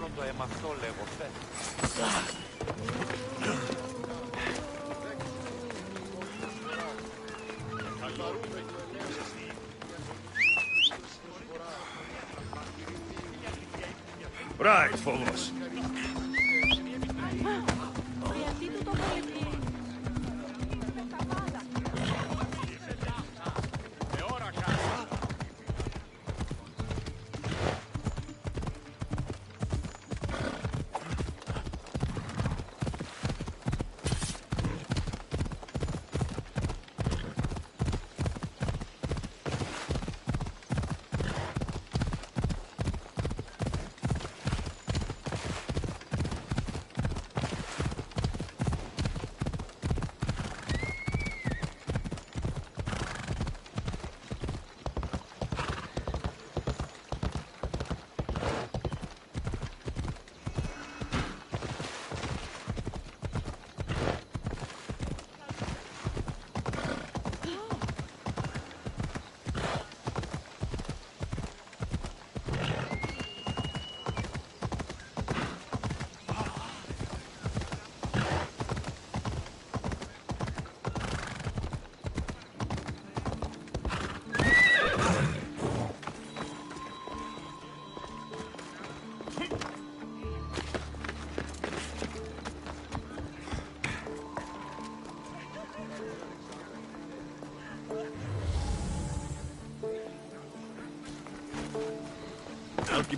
Μάλλον το αίμα αυτό λέγω, Right, follow us.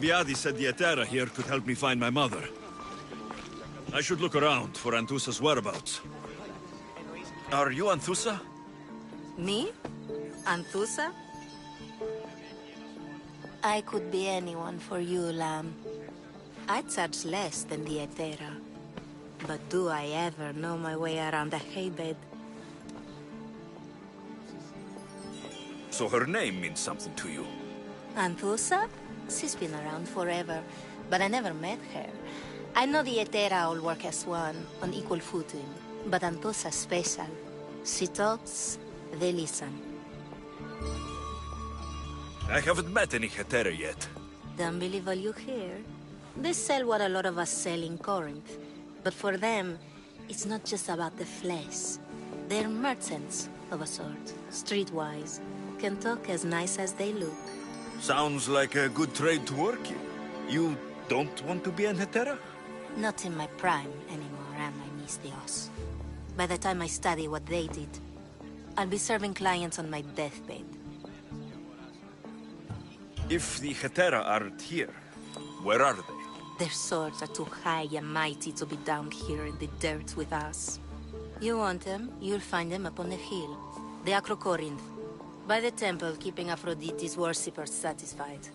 Alcibiades said the Etera here could help me find my mother. I should look around for Anthusa's whereabouts. Are you Anthusa? Me? Anthusa? I could be anyone for you, Lamb. I charge less than the Etera. But do I ever know my way around a haybed? So her name means something to you? Anthusa? She's been around forever, but I never met her. I know the Etera all work as one, on equal footing, but Anthusa's special. She talks, they listen. I haven't met any Hetera yet. Don't believe all you hear. They sell what a lot of us sell in Corinth, but for them, it's not just about the flesh. They're merchants, of a sort, streetwise, can talk as nice as they look. Sounds like a good trade to work in. You don't want to be an Hetera? Not in my prime anymore, am I, Mystios? By the time I study what they did, I'll be serving clients on my deathbed. If the Hetera aren't here, where are they? Their swords are too high and mighty to be down here in the dirt with us. You want them, you'll find them up on the hill. The Acrocorinth. By the temple, keeping Aphrodite's worshippers satisfied.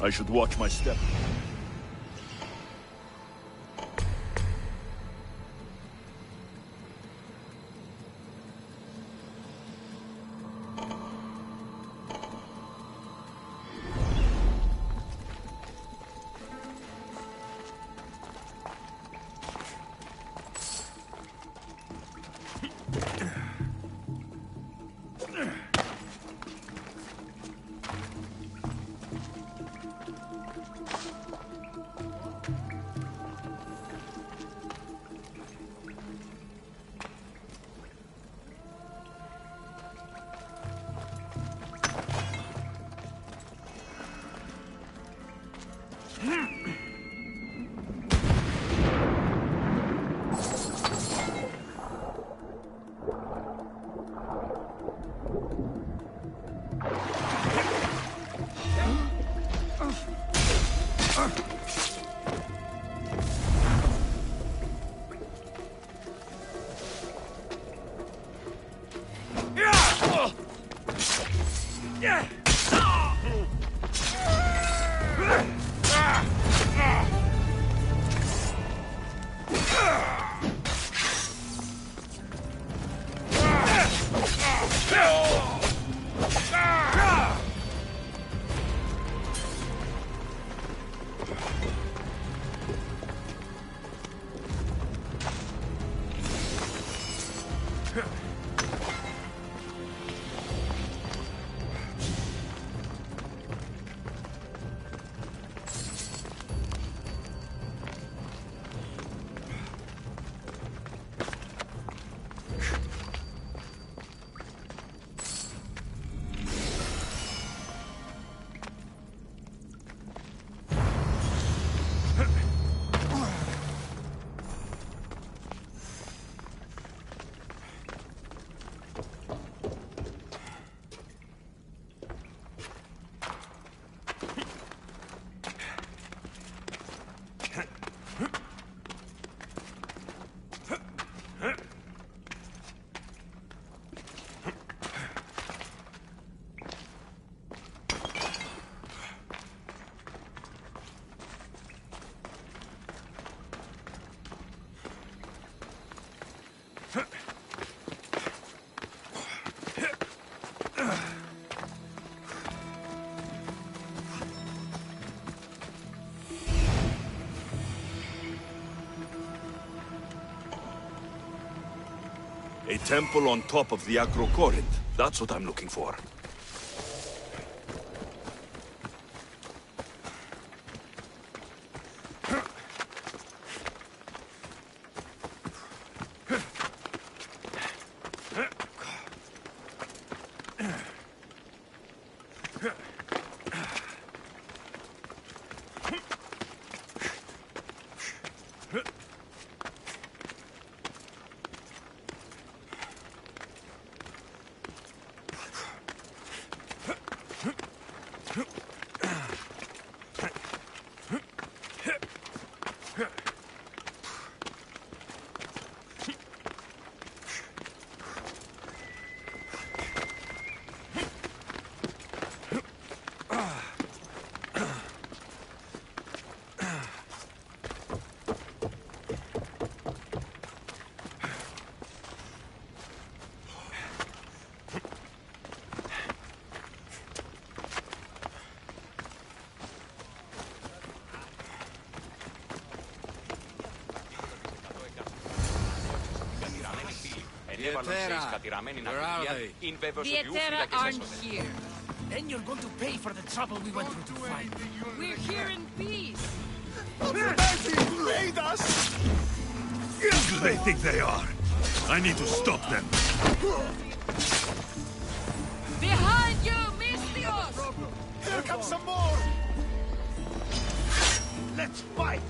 I should watch my step. A temple on top of the Acrocorinth. That's what I'm looking for. Where are they? The Etera aren't here. Then you're going to pay for the trouble we went through to find them. We're here in peace. Aid us! Who do they think they are? I need to stop them. Behind you, Mystios! Here comes some more! Let's fight!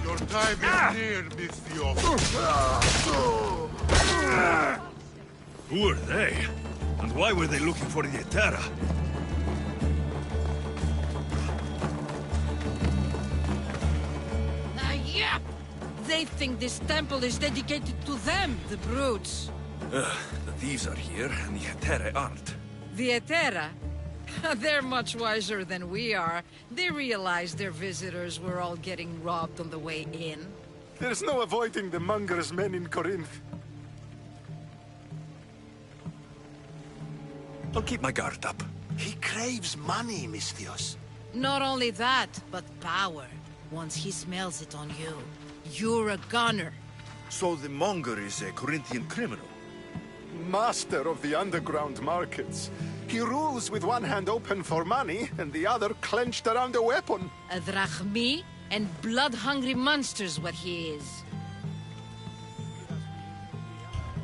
Your time is near, Mystios. Who Who are they? And why were they looking for the Etera? Yeah! They think this temple is dedicated to them, the brutes. The thieves are here, and the Etera aren't. The Etera? They're much wiser than we are. They realized their visitors were all getting robbed on the way in. There's no avoiding the Munger's men in Corinth. I'll keep my guard up. He craves money, Misthios. Not only that, but power. Once he smells it on you, you're a gunner. So the Monger is a Corinthian criminal? Master of the underground markets. He rules with one hand open for money and the other clenched around a weapon. A drachmi and blood-hungry monster's what he is.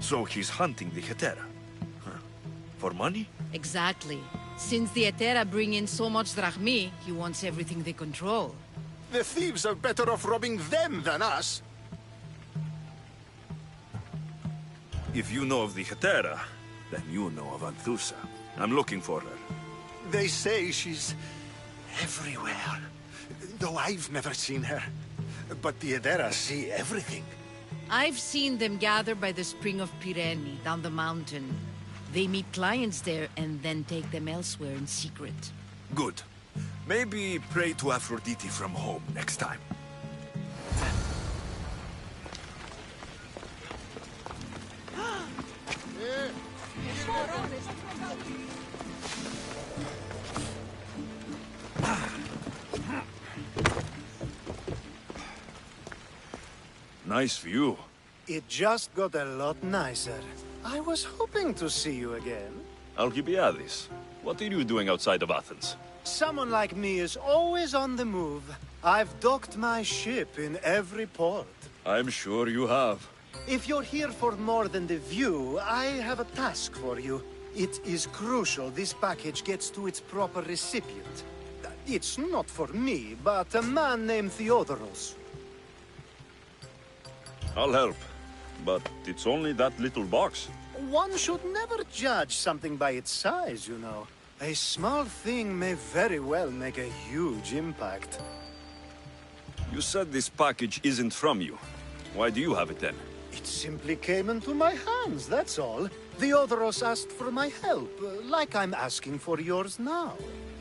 So he's hunting the Etera? Huh. For money? Exactly. Since the Etera bring in so much drachmi, he wants everything they control. The thieves are better off robbing them than us. If you know of the Etera, then you know of Anthusa. I'm looking for her. They say she's everywhere. Though I've never seen her. But the Edera see everything. I've seen them gather by the spring of Pirene, down the mountain. They meet clients there and then take them elsewhere in secret. Good. Maybe pray to Aphrodite from home next time. Nice view. It just got a lot nicer. I was hoping to see you again. Alcibiades, what are you doing outside of Athens? Someone like me is always on the move. I've docked my ship in every port. I'm sure you have. If you're here for more than the view, I have a task for you. It is crucial this package gets to its proper recipient. It's not for me, but a man named Theodoros. I'll help, but it's only that little box. One should never judge something by its size, you know. A small thing may very well make a huge impact. You said this package isn't from you. Why do you have it then? It simply came into my hands, that's all. Theodoros asked for my help, like I'm asking for yours now.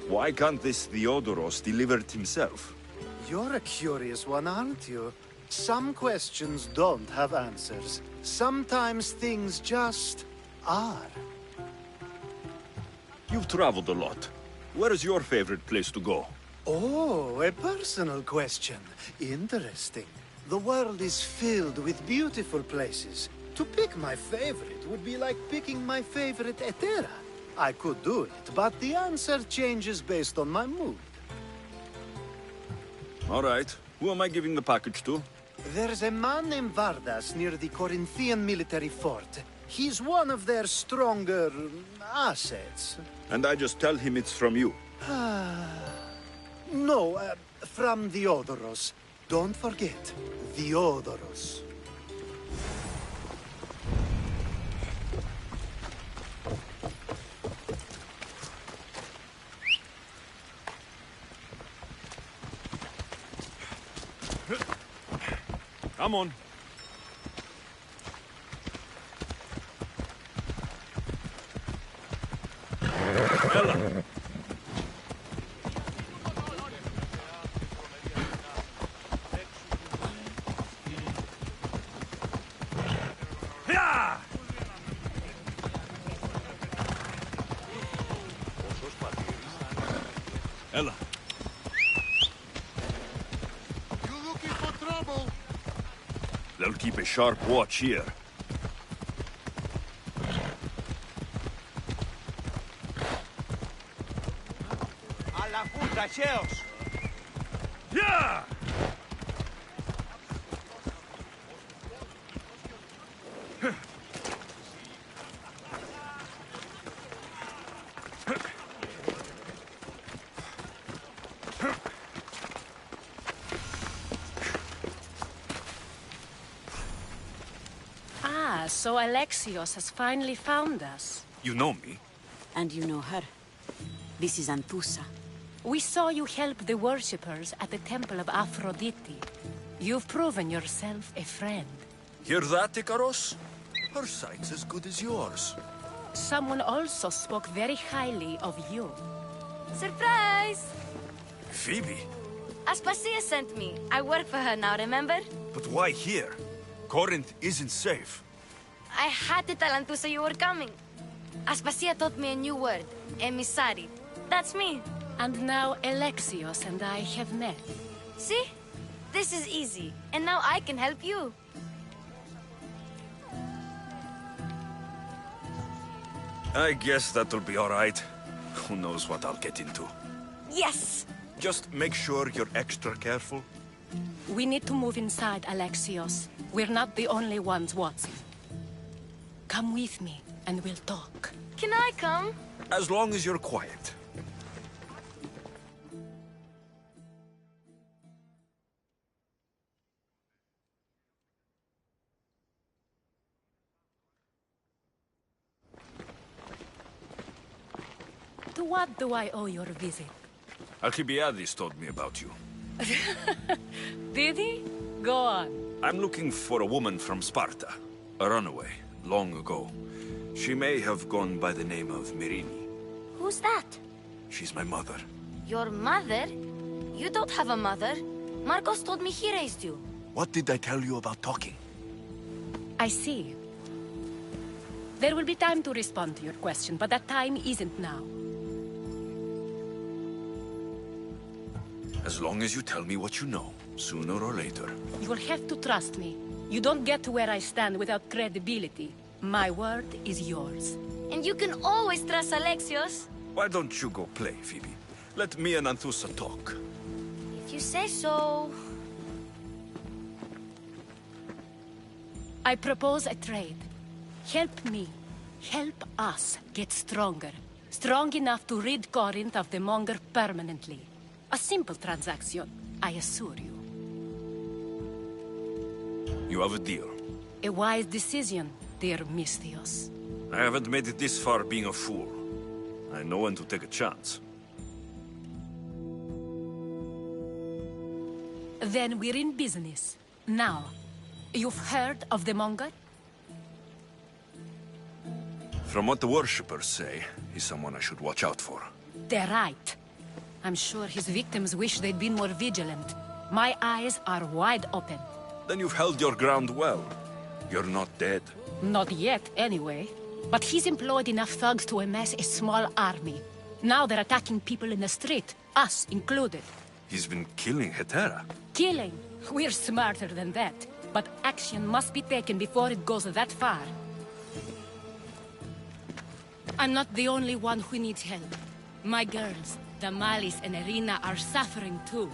Why can't this Theodoros deliver it himself? You're a curious one, aren't you? Some questions don't have answers. Sometimes things just are. You've traveled a lot. Where is your favorite place to go? Oh, a personal question. Interesting. The world is filled with beautiful places. To pick my favorite would be like picking my favorite Etera. I could do it, but the answer changes based on my mood. All right. Who am I giving the package to? There's a man named Vardas near the Corinthian military fort. He's one of their stronger assets. And I just tell him it's from you. No, from Theodoros. Don't forget, Theodoros. Come on. Ella. Ella. You looking for trouble? They'll keep a sharp watch here. Alla puta, Cheos! Yeah! So Alexios has finally found us. You know me? And you know her. This is Anthusa. We saw you help the worshippers at the Temple of Aphrodite. You've proven yourself a friend. Hear that, Ikaros? Her sight's as good as yours. Someone also spoke very highly of you. Surprise! Phoebe? Aspasia sent me. I work for her now, remember? But why here? Corinth isn't safe. I had to tell Anthusa you were coming. Aspasia taught me a new word. Emissary. That's me. And now Alexios and I have met. See? This is easy. And now I can help you. I guess that'll be all right. Who knows what I'll get into. Yes! Just make sure you're extra careful. We need to move inside, Alexios. We're not the only ones watching. Come with me, and we'll talk. Can I come? As long as you're quiet. To what do I owe your visit? Alcibiades told me about you. Did he? Go on. I'm looking for a woman from Sparta. A runaway, long ago. She may have gone by the name of Myrrhine. Who's that? She's my mother. Your mother? You don't have a mother. Marcos told me he raised you. What did I tell you about talking? I see. There will be time to respond to your question, but that time isn't now. As long as you tell me what you know, sooner or later. You will have to trust me. You don't get to where I stand without credibility. My word is yours. And you can always trust Alexios. Why don't you go play, Phoebe? Let me and Anthusa talk. If you say so... I propose a trade. Help me. Help us get stronger. Strong enough to rid Corinth of the Monger permanently. A simple transaction, I assure you. You have a deal. A wise decision, dear Misthios. I haven't made it this far being a fool. I know when to take a chance. Then we're in business. Now, you've heard of the Monger? From what the worshippers say, he's someone I should watch out for. They're right. I'm sure his victims wish they'd been more vigilant. My eyes are wide open. Then you've held your ground well. You're not dead. Not yet, anyway. But he's employed enough thugs to amass a small army. Now they're attacking people in the street, us included. He's been killing Hetera. Killing? We're smarter than that. But action must be taken before it goes that far. I'm not the only one who needs help. My girls, Damalis and Irina, are suffering too.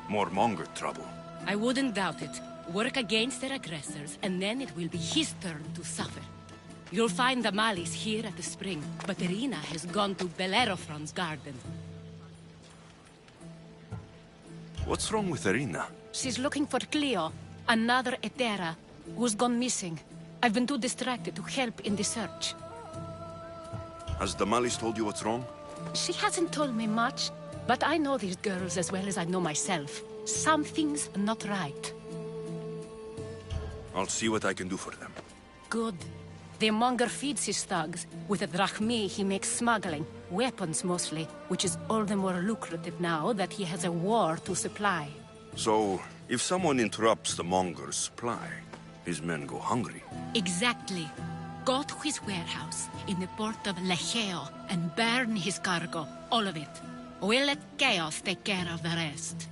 More Monger trouble. I wouldn't doubt it. Work against their aggressors, and then it will be his turn to suffer. You'll find Damalis here at the spring, but Irina has gone to Bellerophon's garden. What's wrong with Irina? She's looking for Cleo, another Hetera, who's gone missing. I've been too distracted to help in the search. Has Damalis told you what's wrong? She hasn't told me much, but I know these girls as well as I know myself. Something's not right. I'll see what I can do for them. Good. The Monger feeds his thugs. With the drachmi, he makes smuggling. Weapons, mostly. Which is all the more lucrative now that he has a war to supply. So, if someone interrupts the Monger's supply, his men go hungry. Exactly. Go to his warehouse in the port of Lecheo and burn his cargo. All of it. We'll let chaos take care of the rest.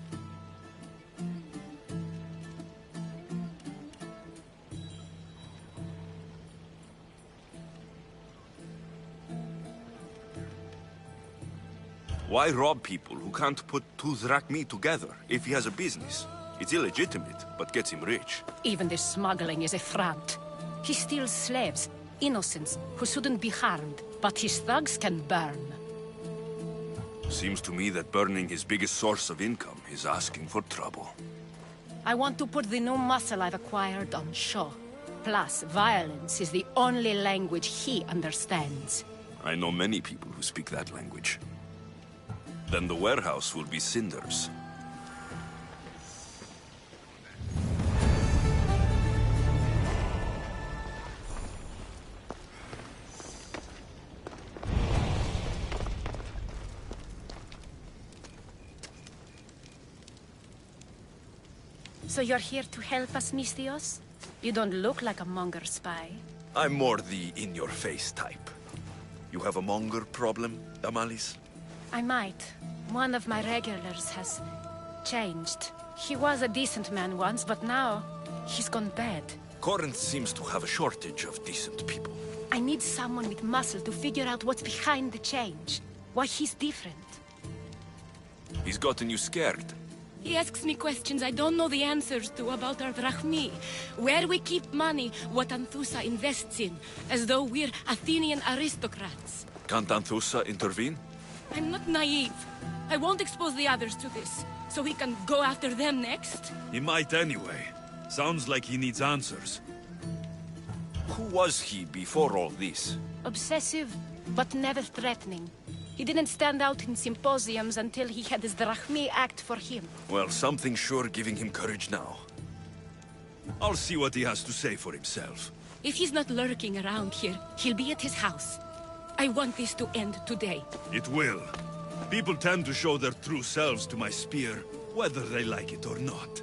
Why rob people who can't put two drachmi together if he has a business? It's illegitimate, but gets him rich. Even the smuggling is a front. He steals slaves, innocents, who shouldn't be harmed, but his thugs can burn. Seems to me that burning his biggest source of income is asking for trouble. I want to put the new muscle I've acquired on show. Plus, violence is the only language he understands. I know many people who speak that language. Then the warehouse will be cinders. So you're here to help us, Mistios? You don't look like a Monger spy. I'm more the in-your-face type. You have a monger problem, Damalis? I might. One of my regulars has changed. He was a decent man once, but now he's gone bad. Corinth seems to have a shortage of decent people. I need someone with muscle to figure out what's behind the change. Why he's different. He's gotten you scared. He asks me questions I don't know the answers to about our drachmi. Where we keep money, what Anthusa invests in. As though we're Athenian aristocrats. Can't Anthusa intervene? I'm not naive. I won't expose the others to this. So he can go after them next? He might anyway. Sounds like he needs answers. Who was he before all this? Obsessive, but never threatening. He didn't stand out in symposiums until he had his drachmi act for him. Well, something's sure giving him courage now. I'll see what he has to say for himself. If he's not lurking around here, he'll be at his house. I want this to end today. It will. People tend to show their true selves to my spear, whether they like it or not.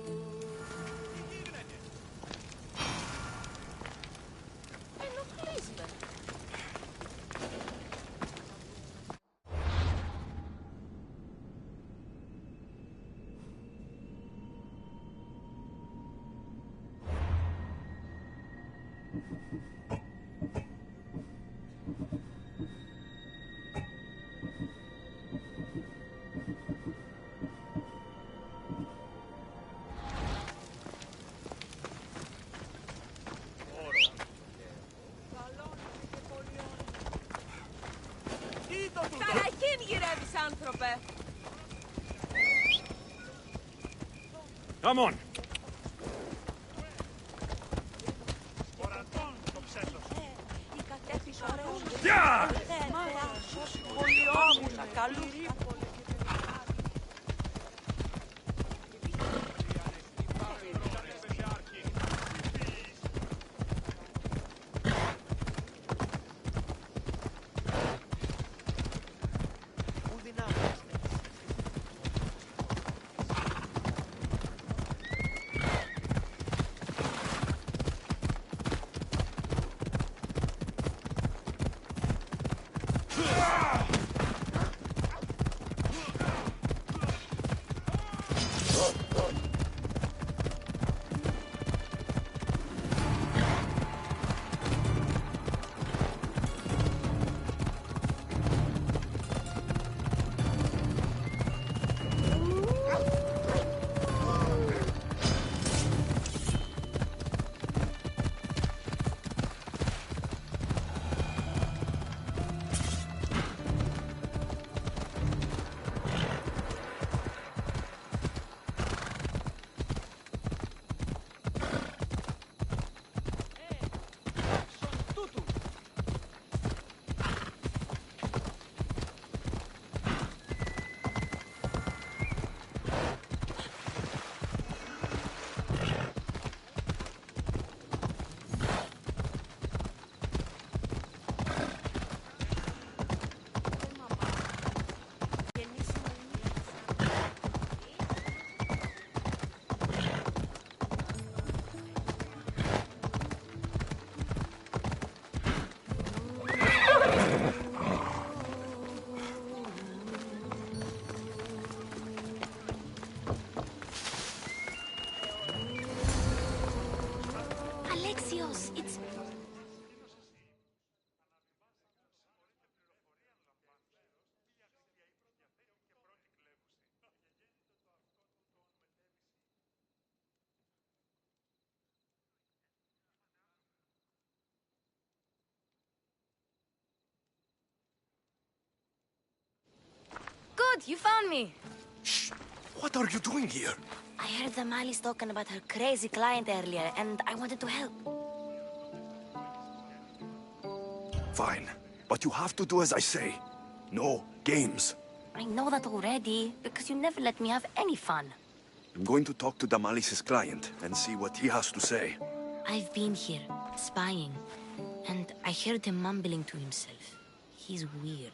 Come on! Yeah! It's... Good, you found me. Shh! What are you doing here? I heard the Mali's talking about her crazy client earlier, and I wanted to help. Fine. But you have to do as I say. No games. I know that already, because you never let me have any fun. I'm going to talk to Damalis' client and see what he has to say. I've been here, spying, and I heard him mumbling to himself. He's weird.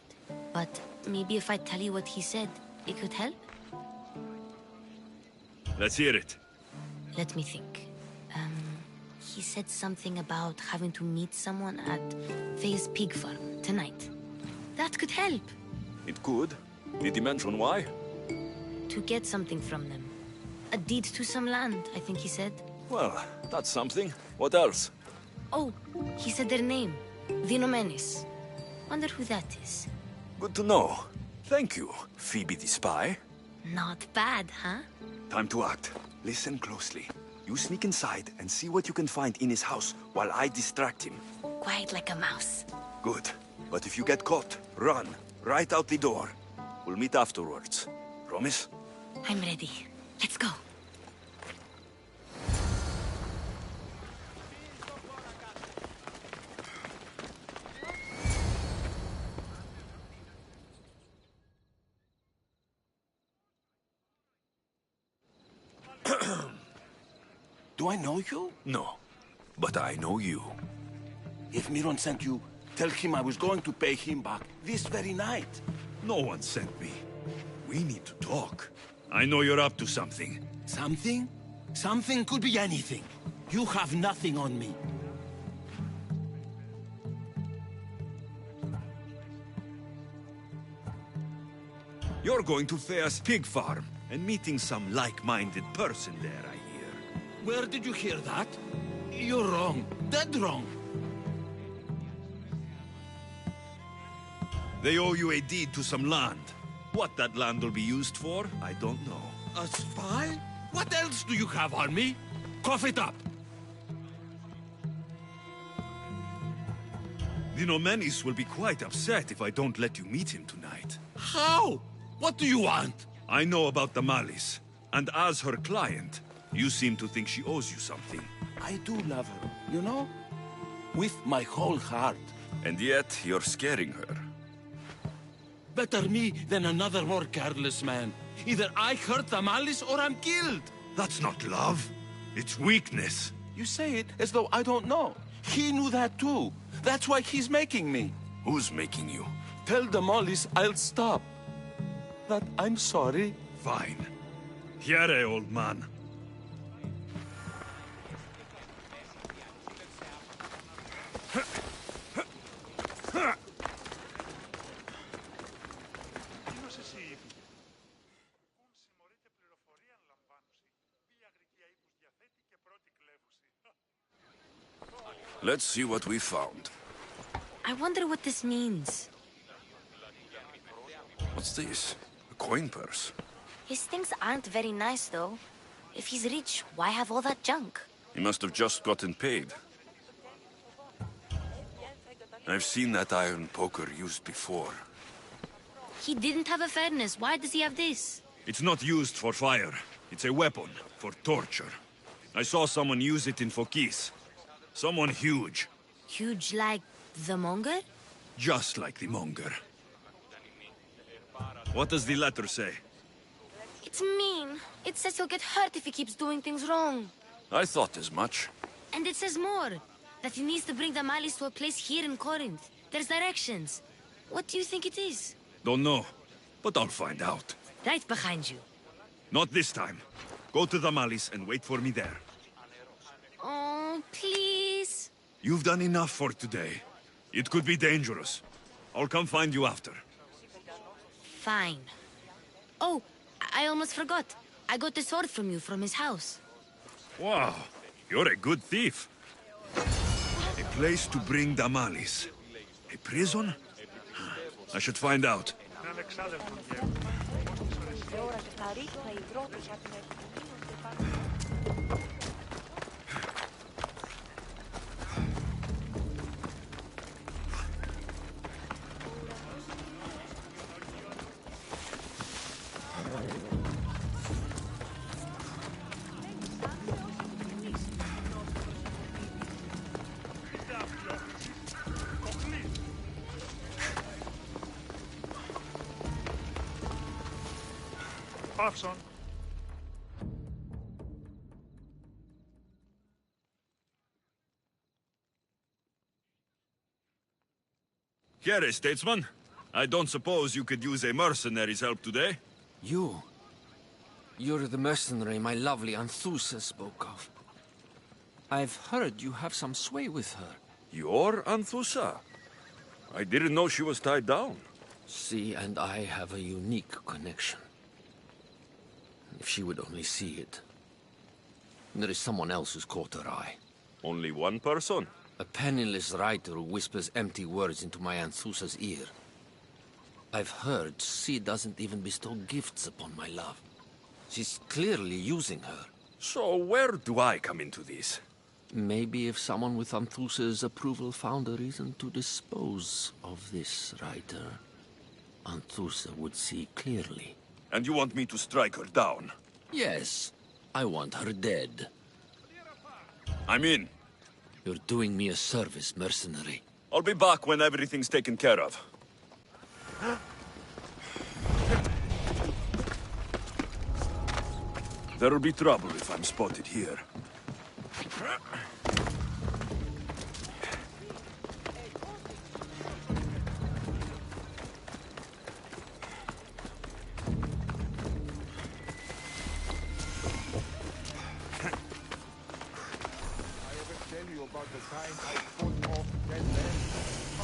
But maybe if I tell you what he said, it could help? Let's hear it. Let me think. He said something about having to meet someone at Faye's pig farm tonight. That could help. It could. Did he mention why? To get something from them. A deed to some land, I think he said. Well, that's something. What else? Oh, he said their name. Vinomenes. Wonder who that is. Good to know. Thank you, Phoebe the spy. Not bad, huh? Time to act. Listen closely. You sneak inside and see what you can find in his house while I distract him. Quiet like a mouse. Good. But if you get caught, run. Right out the door. We'll meet afterwards. Promise? I'm ready. Let's go. Do I know you? No. But I know you. If Miron sent you, tell him I was going to pay him back this very night. No one sent me. We need to talk. I know you're up to something. Something? Something could be anything. You have nothing on me. You're going to Faye's pig farm and meeting some like-minded person there, I hear. Where did you hear that? You're wrong. Dead wrong. They owe you a deed to some land. What that land will be used for, I don't know. A spy? What else do you have on me? Cough it up. Vinomenes will be quite upset if I don't let you meet him tonight. How? What do you want? I know about Damalis, and as her client, you seem to think she owes you something. I do love her, you know? With my whole heart. And yet, you're scaring her. Better me than another more careless man. Either I hurt Damalis or I'm killed. That's not love. It's weakness. You say it as though I don't know. He knew that too. That's why he's making me. Who's making you? Tell Damalis I'll stop. That I'm sorry. Fine. Here, old man. Let's see what we found. I wonder what this means. What's this? A coin purse? His things aren't very nice, though. If he's rich, why have all that junk? He must have just gotten paid. I've seen that iron poker used before. He didn't have a furnace. Why does he have this? It's not used for fire. It's a weapon for torture. I saw someone use it in Fokis. Someone huge. Huge like the monger? Just like the monger. What does the letter say? It's mean. It says he'll get hurt if he keeps doing things wrong. I thought as much. And it says more. That he needs to bring Damalis to a place here in Corinth. There's directions. What do you think it is? Don't know, but I'll find out. Right behind you. Not this time. Go to Damalis and wait for me there. Oh, please. You've done enough for today. It could be dangerous. I'll come find you after. Fine. Oh, I almost forgot. I got the sword from you from his house. Wow, you're a good thief. A place to bring Damalis. A prison? I should find out. Parson. Here, statesman. I don't suppose you could use a mercenary's help today? You? You're the mercenary my lovely Anthusa spoke of. I've heard you have some sway with her. Your Anthusa? I didn't know she was tied down. She and I have a unique connection. If she would only see it. There is someone else who's caught her eye. Only one person? A penniless writer who whispers empty words into my Anthusa's ear. I've heard she doesn't even bestow gifts upon my love. She's clearly using her. So where do I come into this? Maybe if someone with Anthusa's approval found a reason to dispose of this writer, Anthusa would see clearly. And you want me to strike her down? Yes, I want her dead. I'm in. You're doing me a service, mercenary. I'll be back when everything's taken care of. There'll be trouble if I'm spotted here.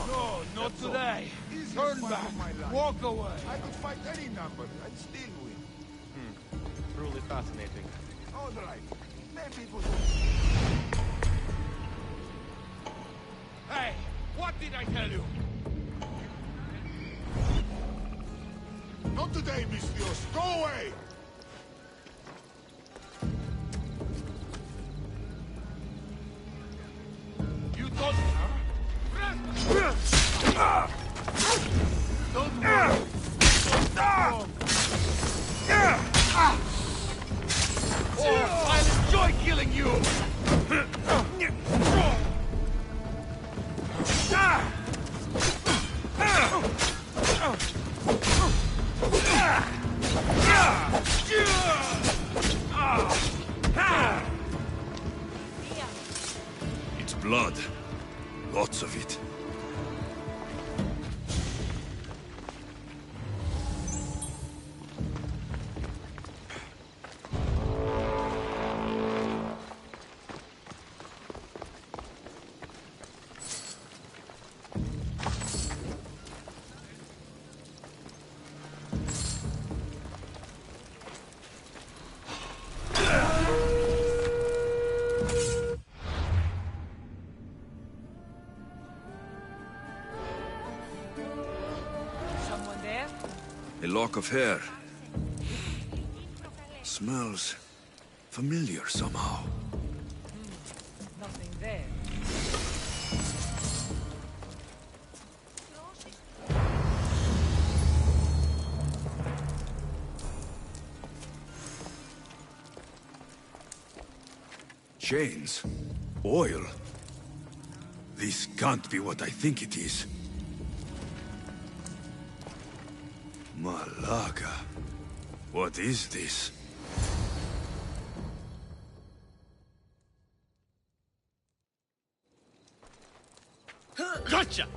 No, not today. Turn back. Walk away. I could fight any number and still win. Truly fascinating. All right. Maybe it was... Hey, what did I tell you? Not today, Mistios. Go away! You told me, huh? Don't worry. Oh, I'll enjoy killing you! It's blood. Lots of it. A lock of hair. Smells familiar somehow. Nothing there. Chains. Oil. This can't be what I think it is. Malaga. What is this? Gotcha!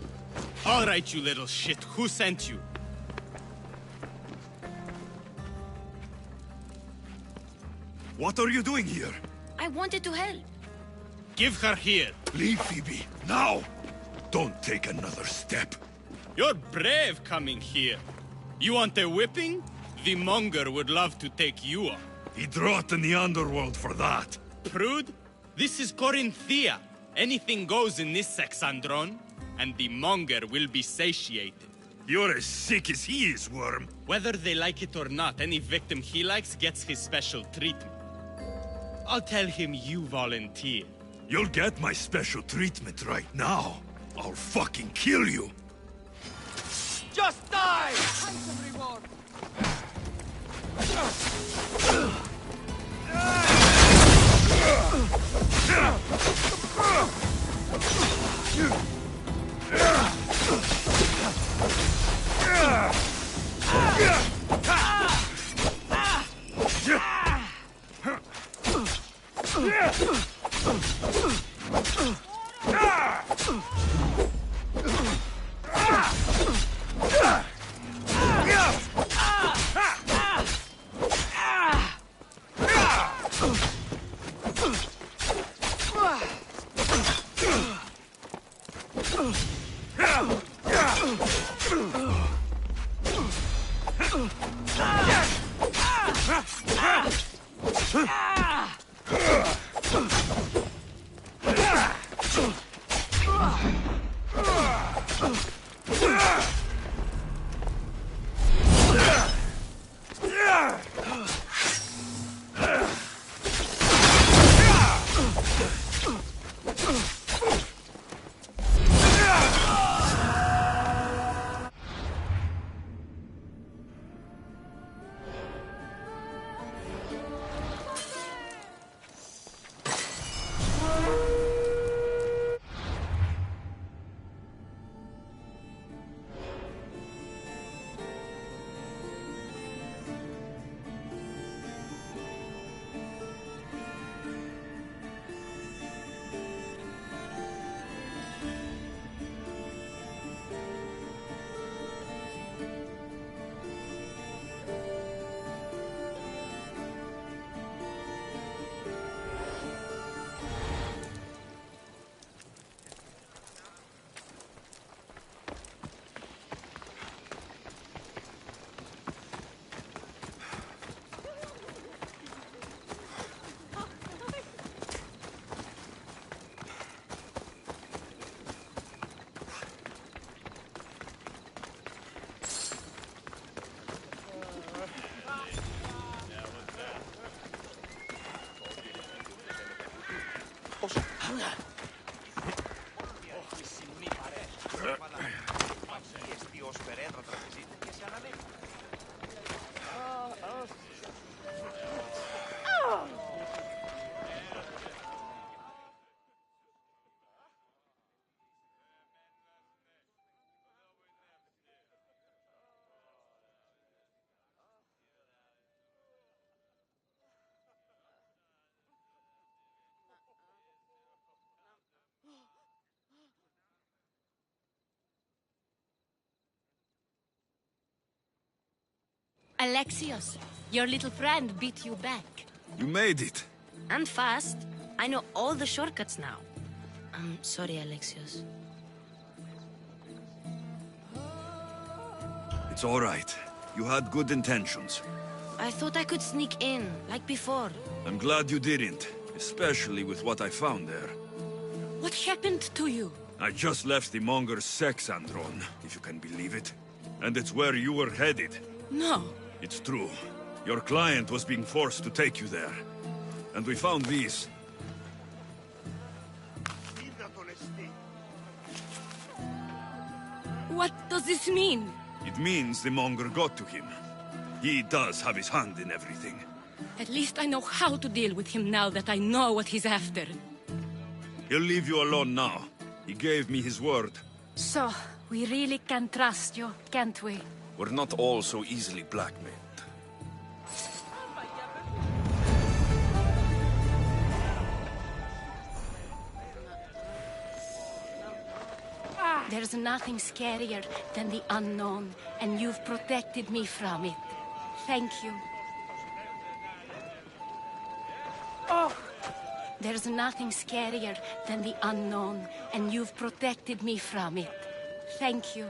All right, you little shit. Who sent you? What are you doing here? I wanted to help. Give her here. Leave, Phoebe. Now! Don't take another step. You're brave coming here. You want a whipping? The monger would love to take you on. He'd rot in the underworld for that. Prude, this is Corinthia. Anything goes in this Sexandron, and the monger will be satiated. You're as sick as he is, Worm. Whether they like it or not, any victim he likes gets his special treatment. I'll tell him you volunteer. You'll get my special treatment right now. I'll fucking kill you. Just die! Handsome reward. Alexios, your little friend beat you back. You made it. And fast. I know all the shortcuts now. I'm sorry, Alexios. It's all right. You had good intentions. I thought I could sneak in, like before. I'm glad you didn't, especially with what I found there. What happened to you? I just left the Monger's sex andron, if you can believe it. And it's where you were headed. No. It's true. Your client was being forced to take you there. And we found these. What does this mean? It means the Monger got to him. He does have his hand in everything. At least I know how to deal with him now that I know what he's after. He'll leave you alone now. He gave me his word. So, we really can trust you, can't we? We're not all so easily blackmailed. There's nothing scarier than the unknown, and you've protected me from it. Thank you. There's nothing scarier than the unknown, and you've protected me from it. Thank you.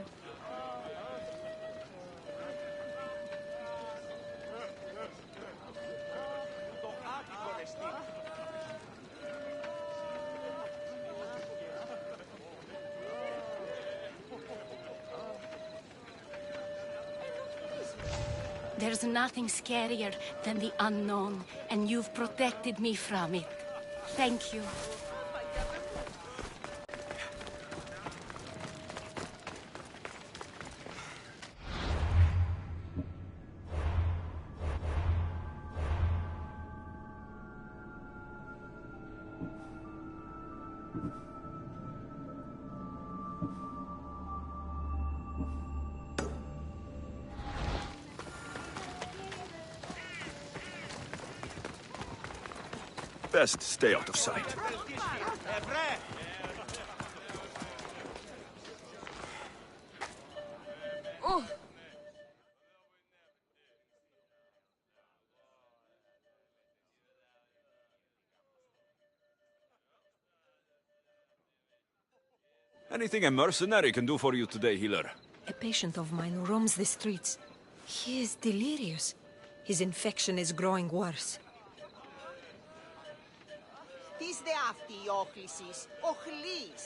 There's nothing scarier than the unknown, and you've protected me from it. Thank you. Best stay out of sight. Oh. Anything a mercenary can do for you today, healer? A patient of mine roams the streets. He is delirious. His infection is growing worse. Τι δε αυτή η όχλησης, οχλής.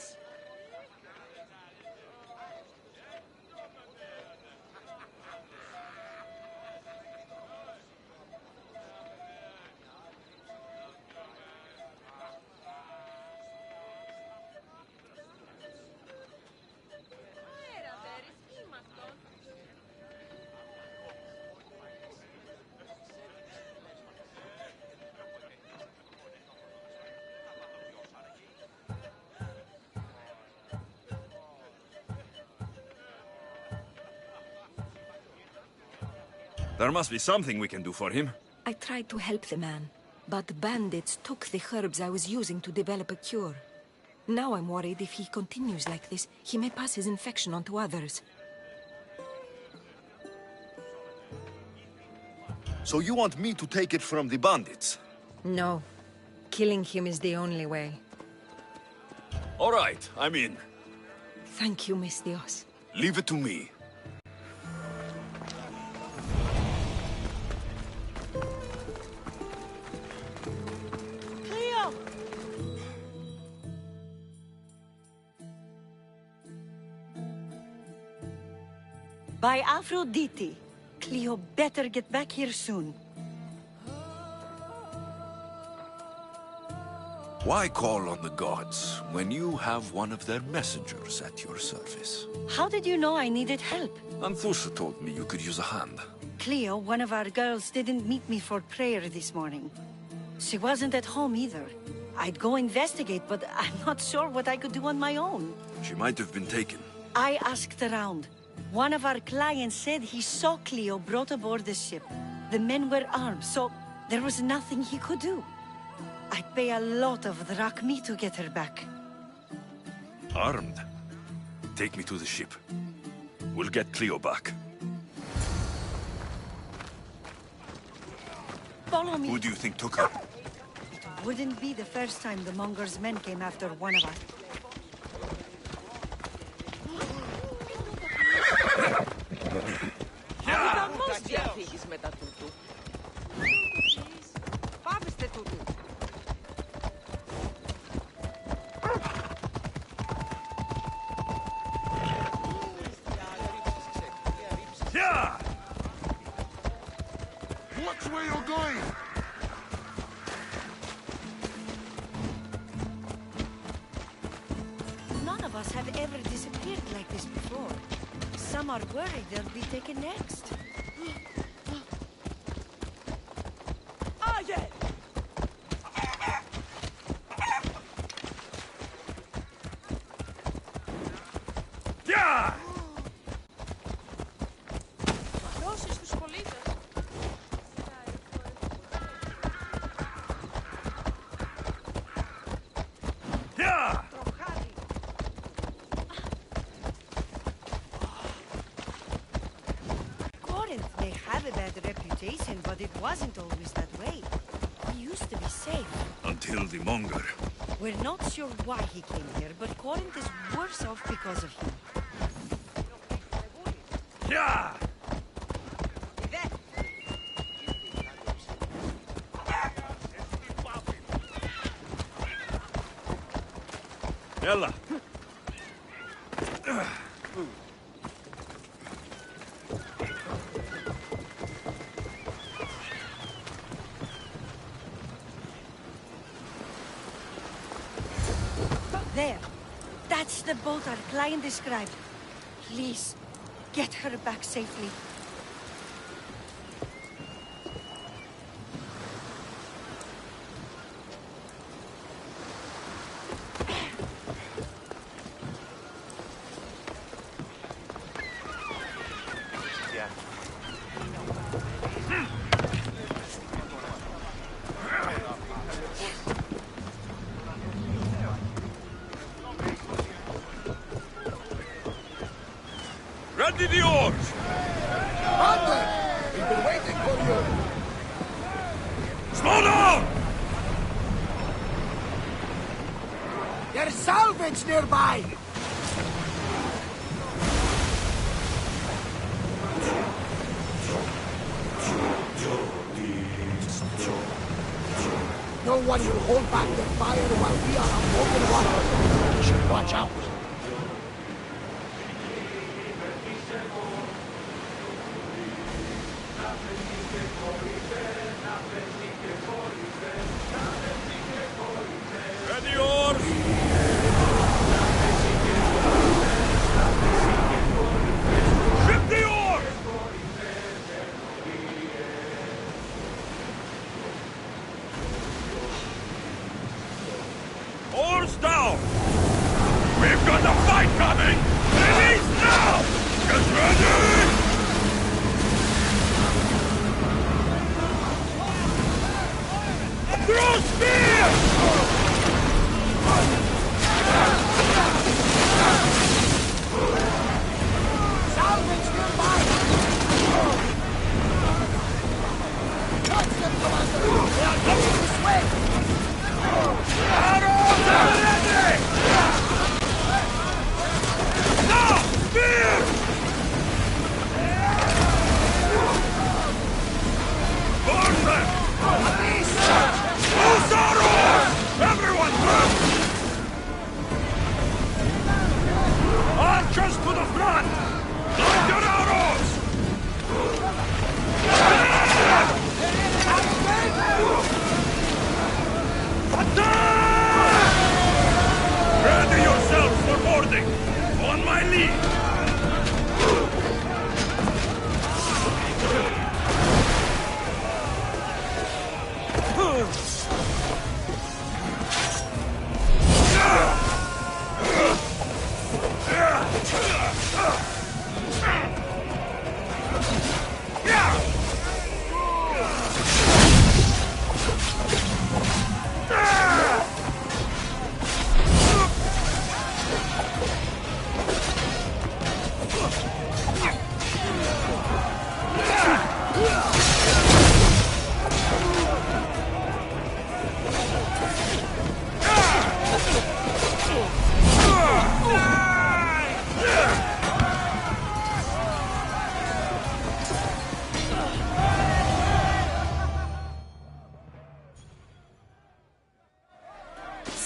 There must be something we can do for him. I tried to help the man, but the bandits took the herbs I was using to develop a cure. Now I'm worried if he continues like this, he may pass his infection on to others. So you want me to take it from the bandits? No. Killing him is the only way. All right, I'm in. Thank you, Miss Dios. Leave it to me. By Aphrodite, Cleo better get back here soon. Why call on the gods when you have one of their messengers at your service? How did you know I needed help? Anthusa told me you could use a hand. Cleo, one of our girls, didn't meet me for prayer this morning. She wasn't at home either. I'd go investigate, but I'm not sure what I could do on my own. She might have been taken. I asked around. One of our clients said he saw Cleo brought aboard the ship. The men were armed, so there was nothing he could do. I'd pay a lot of drachmi to get her back. Armed? Take me to the ship. We'll get Cleo back. Follow me. Who do you think took her? It wouldn't be the first time the Monger's men came after one of us. Αμυγαμός διαφύγεις μετά τούτου. Πάψτε τούτου. Watch where you're going! None of us have ever disappeared like this before. Some are worried they'll be taken next. Άγε! Δώσεις τους πολίτες. Corinth may have a bad reputation, but it wasn't always that way. He used to be safe. Until the Monger. We're not sure why he came here, but Corinth is worse off because of him. Ella. There. That's the boat our client described. Please, get her back safely. Ready the oars! Hunter! We've been waiting for you! Slow down! There's salvage nearby! No one will hold back the fire while we are above the water. You should watch out. Ready, oars! Ship the oars! Oars down! We've got a fight coming! Release now! Get ready! Throw spears! Salvage nearby! Catch them, Commander! They are coming this way! Arrows are ready! Now! Spears! Burn them! Loose arrows! Everyone first! Archers to the front! Load your arrows! Attack! Ready yourselves for boarding! On my lead!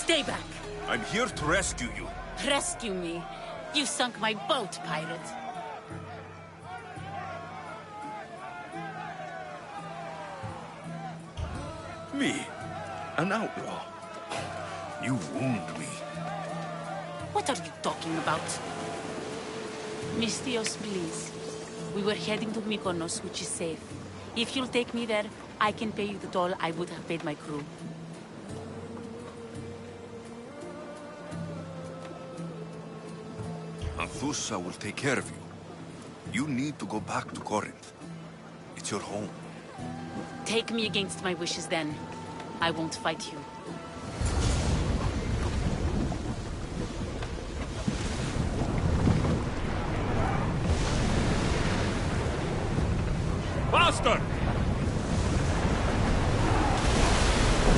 Stay back. I'm here to rescue you. Rescue me. You sunk my boat, pirate. Me, an outlaw. You wound me. What are you talking about? Mystios, please. We were heading to Mykonos, which is safe. If you'll take me there, I can pay you the toll I would have paid my crew. Athusa will take care of you. You need to go back to Corinth. It's your home. Take me against my wishes then. I won't fight you. Faster!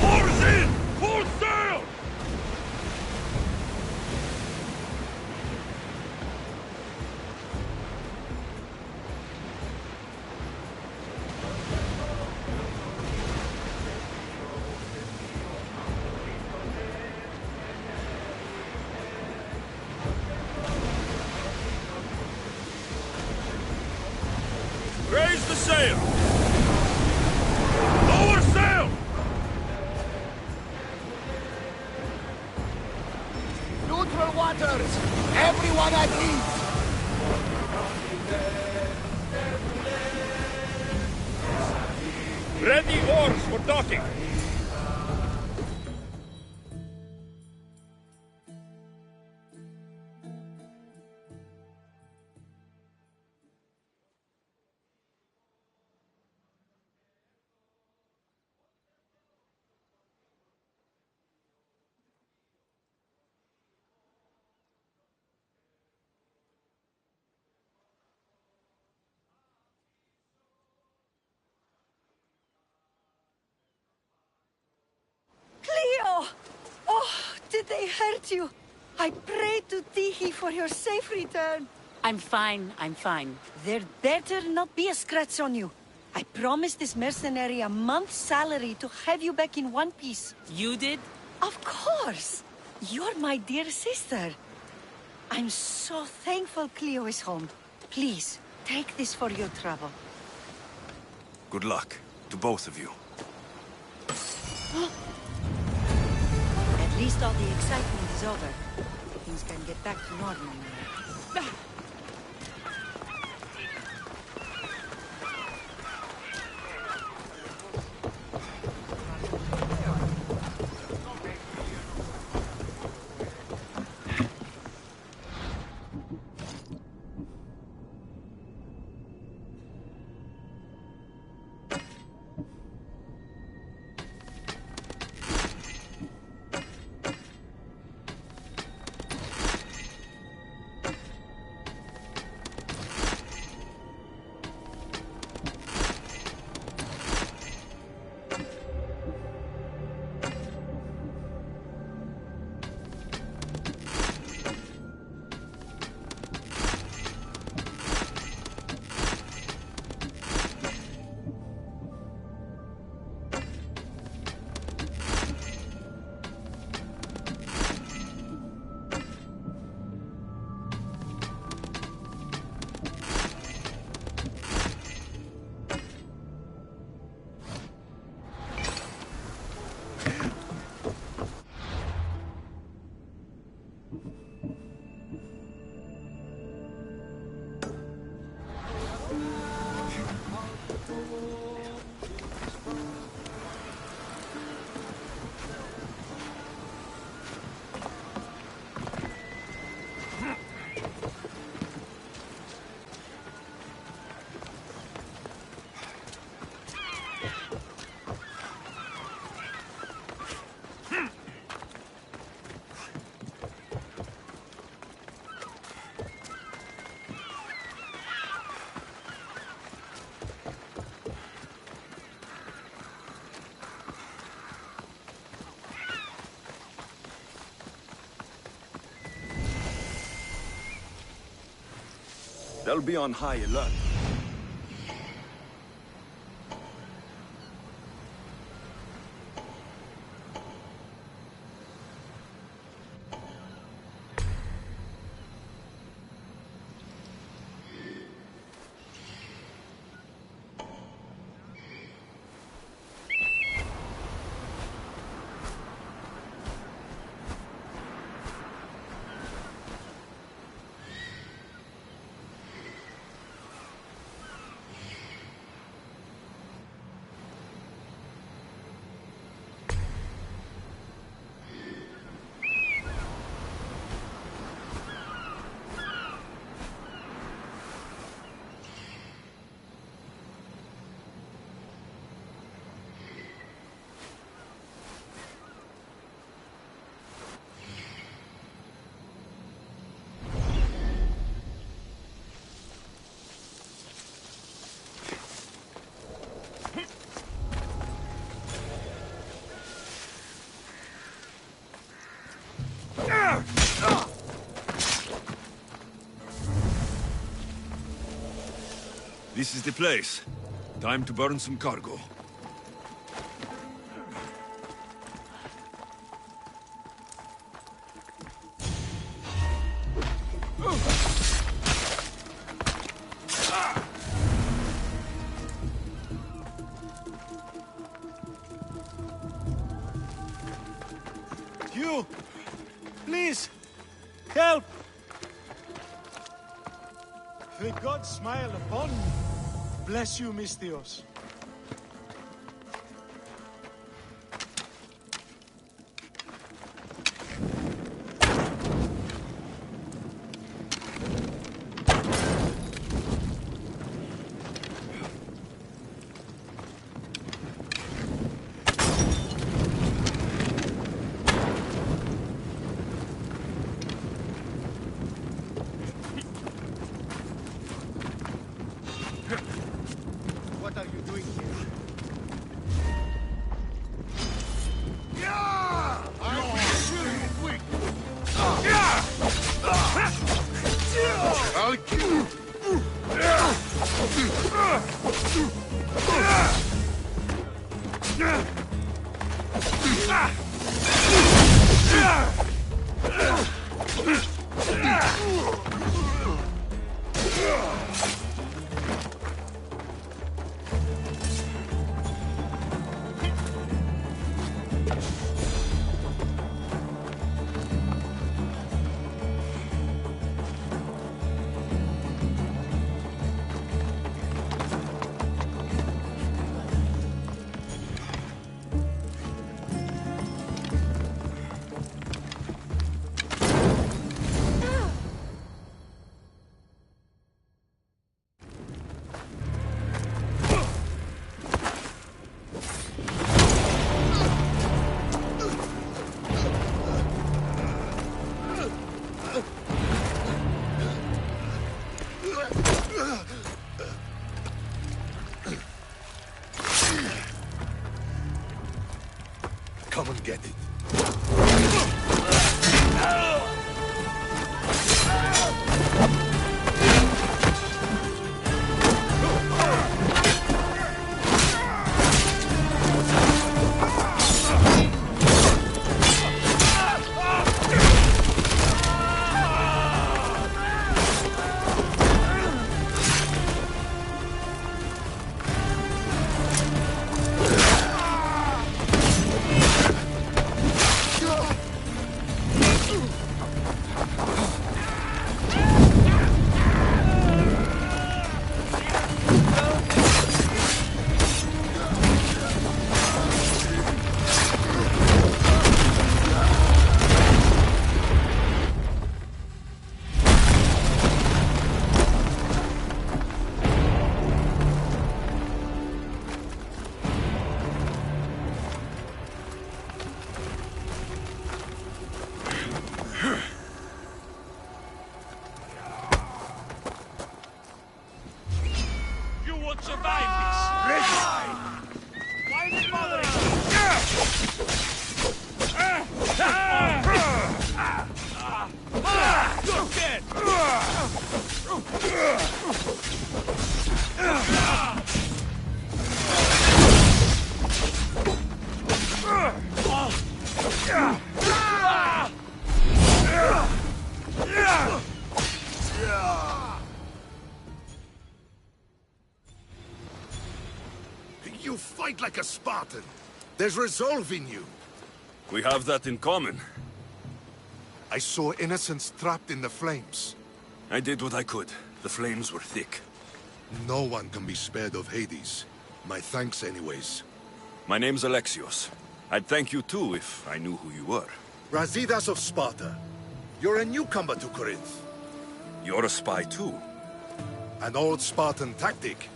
Oars in! Full sail! Raise the sail! Lower sail! Neutral waters! Everyone at ease! Ready oars for docking! Cleo! Oh, did they hurt you? I prayed to Tihi for your safe return. I'm fine, I'm fine. There better not be a scratch on you. I promised this mercenary a month's salary to have you back in one piece. You did? Of course! You're my dear sister. I'm so thankful Cleo is home. Please, take this for your trouble. Good luck to both of you. At least all the excitement is over. Things can get back to normal now. They'll be on high alert. This is the place. Time to burn some cargo. You! Please! Help! May God smile upon me. Bless you, Mistios. What are you doing here? I'll kill you quick! I'll kill you! even get it. You fight like a Spartan. There's resolve in you. We have that in common. I saw innocents trapped in the flames. I did what I could. The flames were thick. No one can be spared of Hades. My thanks anyways. My name's Alexios. I'd thank you too if I knew who you were. Razidas of Sparta. You're a newcomer to Corinth. You're a spy too. An old Spartan tactic.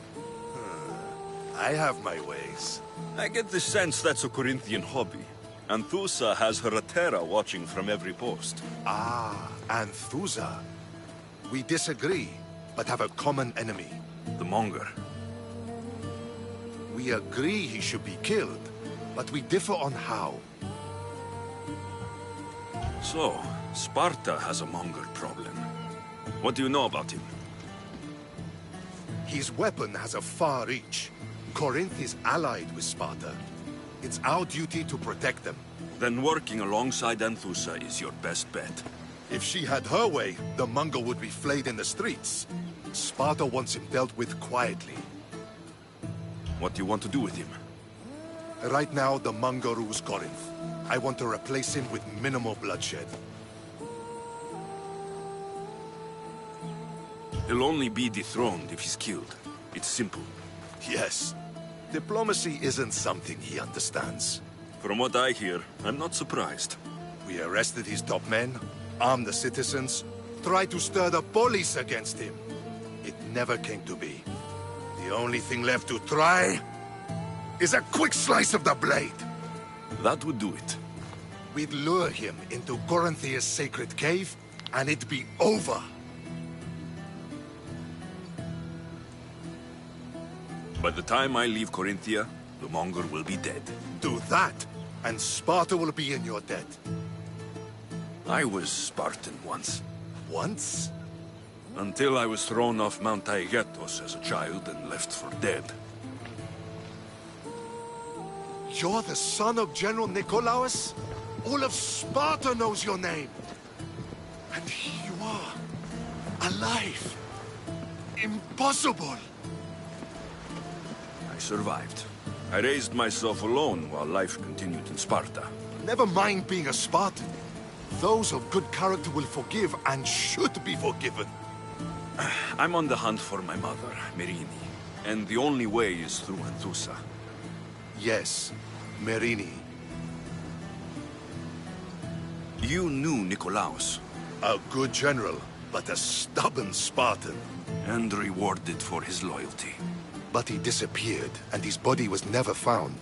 I have my ways. I get the sense that's a Corinthian hobby. Anthusa has her Atera watching from every post. Ah, Anthusa. We disagree, but have a common enemy. The Monger. We agree he should be killed, but we differ on how. So, Sparta has a Monger problem. What do you know about him? His weapon has a far reach. Corinth is allied with Sparta. It's our duty to protect them. Then working alongside Anthusa is your best bet. If she had her way, the Monger would be flayed in the streets. Sparta wants him dealt with quietly. What do you want to do with him? Right now, the Monger rules Corinth. I want to replace him with minimal bloodshed. He'll only be dethroned if he's killed. It's simple. Yes. Diplomacy isn't something he understands. From what I hear, I'm not surprised. We arrested his top men, armed the citizens, tried to stir the police against him. It never came to be. The only thing left to try is a quick slice of the blade. That would do it. We'd lure him into Corinthia's sacred cave, and it'd be over. By the time I leave Corinthia, the Monger will be dead. Do that, and Sparta will be in your debt. I was Spartan once. Once? Until I was thrown off Mount Taygetos as a child and left for dead. You're the son of General Nikolaos? All of Sparta knows your name. And here you are, alive. Impossible. I survived. I raised myself alone while life continued in Sparta. Never mind being a Spartan. Those of good character will forgive and should be forgiven. I'm on the hunt for my mother, Merini. And the only way is through Anthusa. Yes, Merini. You knew Nikolaos. A good general, but a stubborn Spartan. And rewarded for his loyalty. But he disappeared, and his body was never found.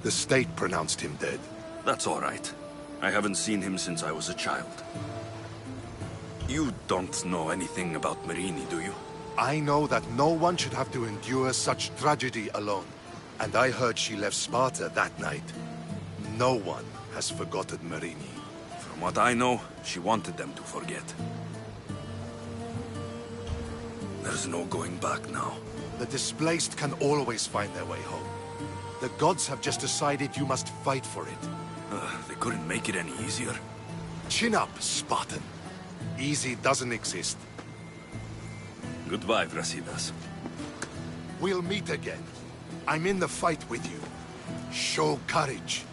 The state pronounced him dead. That's all right. I haven't seen him since I was a child. You don't know anything about Merini, do you? I know that no one should have to endure such tragedy alone. And I heard she left Sparta that night. No one has forgotten Marini. From what I know, she wanted them to forget. There's no going back now. The displaced can always find their way home. The gods have just decided you must fight for it. They couldn't make it any easier. Chin up, Spartan. Easy doesn't exist. Goodbye, Brasidas. We'll meet again. I'm in the fight with you. Show courage.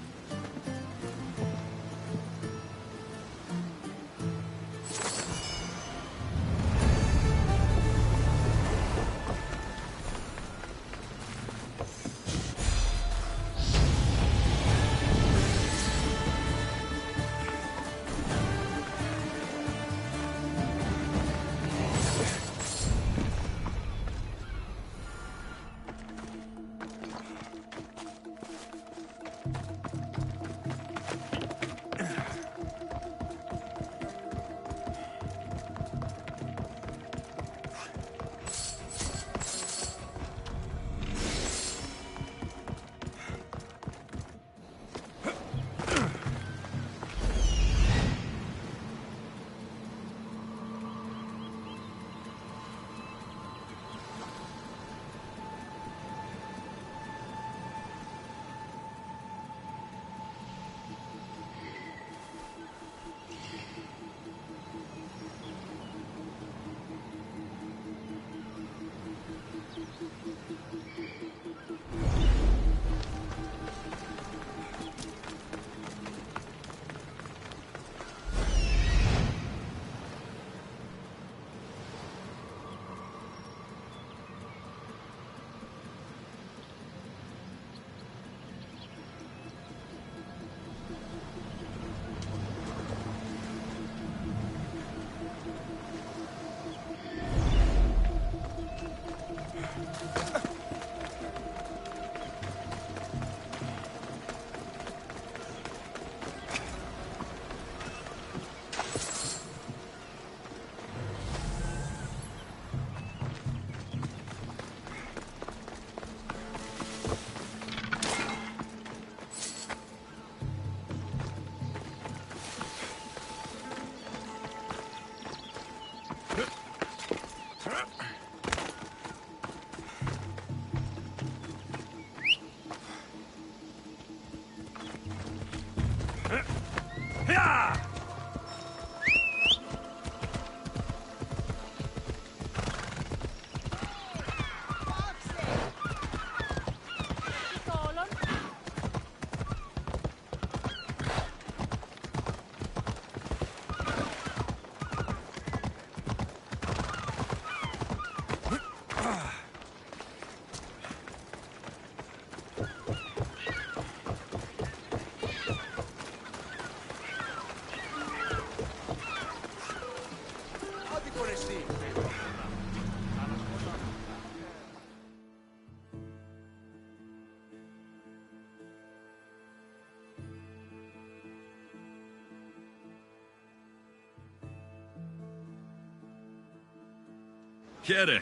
Kere,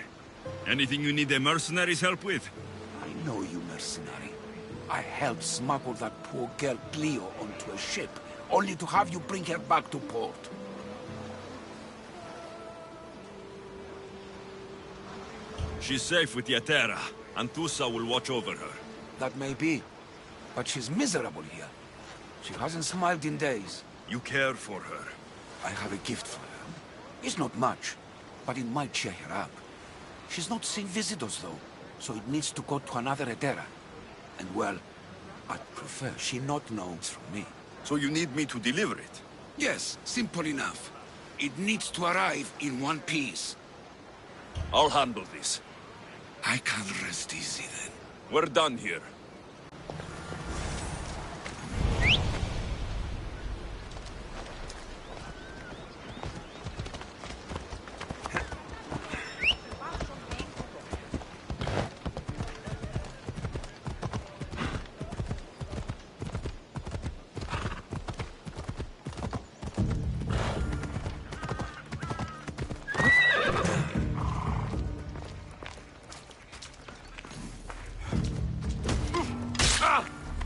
anything you need the mercenaries' help with? I know you, mercenary. I helped smuggle that poor girl Cleo onto a ship, only to have you bring her back to port. She's safe with Yatera. Antusa will watch over her. That may be, but she's miserable here. She hasn't smiled in days. You care for her. I have a gift for her. It's not much, but it might cheer her up. She's not seen visitors, though, so it needs to go to another Etera. And, well, I'd prefer she not know it's from me. So you need me to deliver it? Yes, simple enough. It needs to arrive in one piece. I'll handle this. I can rest easy, then. We're done here.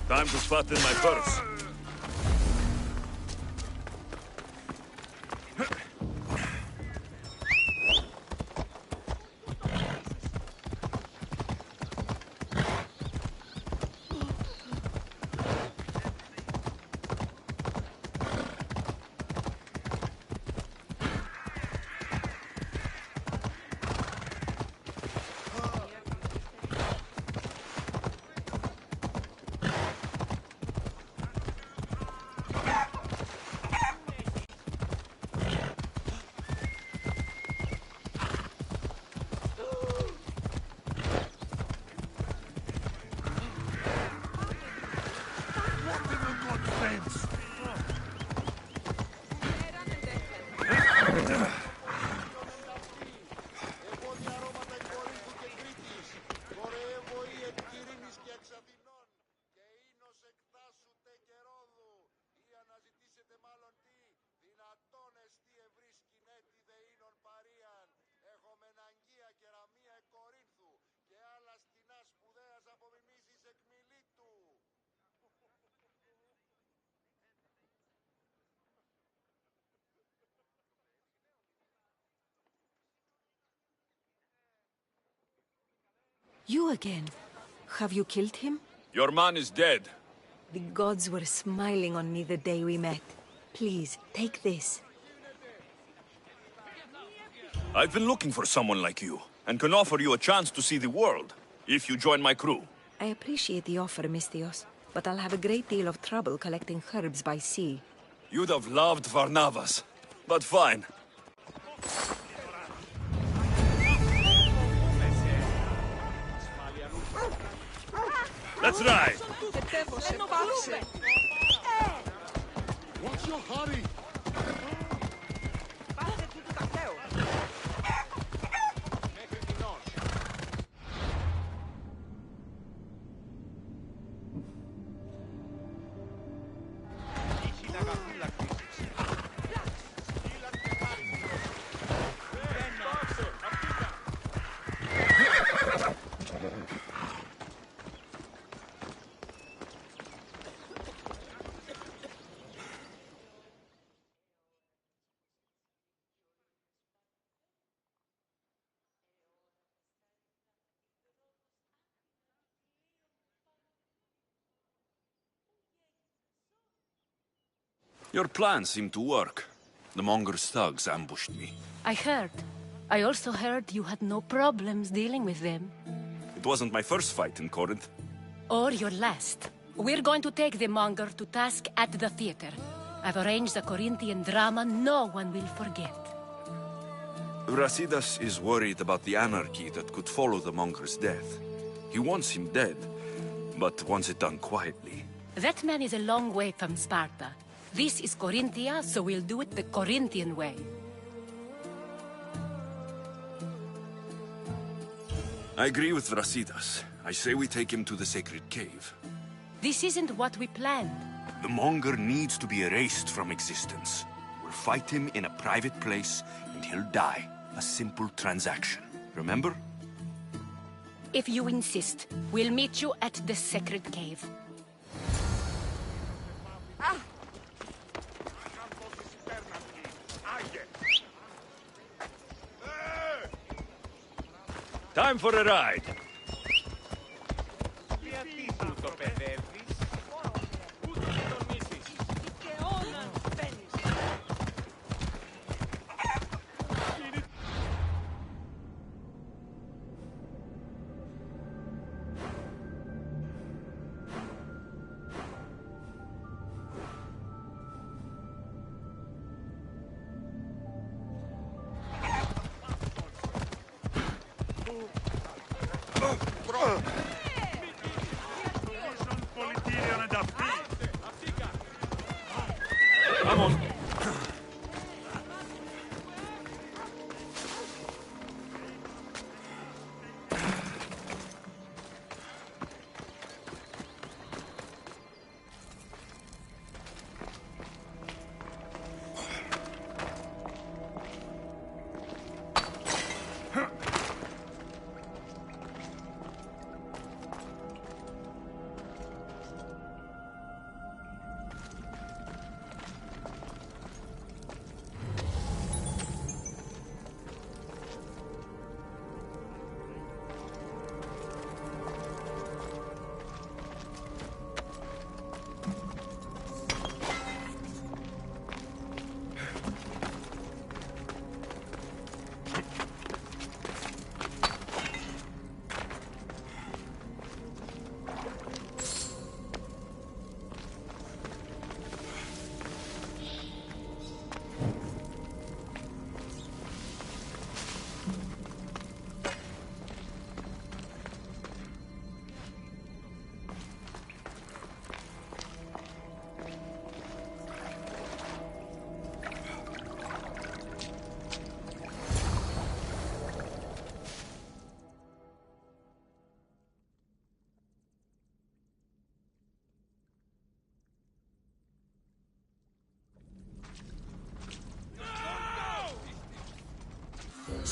Time to fatten my purse. You again? Have you killed him? Your man is dead. The gods were smiling on me the day we met. Please, take this. I've been looking for someone like you, and can offer you a chance to see the world, if you join my crew. I appreciate the offer, Mistios, but I'll have a great deal of trouble collecting herbs by sea. You'd have loved Varnavas, but fine. Let's ride! What's your hurry? Your plan seemed to work. The Monger's thugs ambushed me. I heard. I also heard you had no problems dealing with them. It wasn't my first fight in Corinth. Or your last. We're going to take the Monger to task at the theater. I've arranged a Corinthian drama no one will forget. Brasidas is worried about the anarchy that could follow the Monger's death. He wants him dead, but wants it done quietly. That man is a long way from Sparta. This is Corinthia, so we'll do it the Corinthian way. I agree with Brasidas. I say we take him to the sacred cave. This isn't what we planned. The Monger needs to be erased from existence. We'll fight him in a private place, and he'll die. A simple transaction. Remember? If you insist, we'll meet you at the sacred cave. Time for a ride.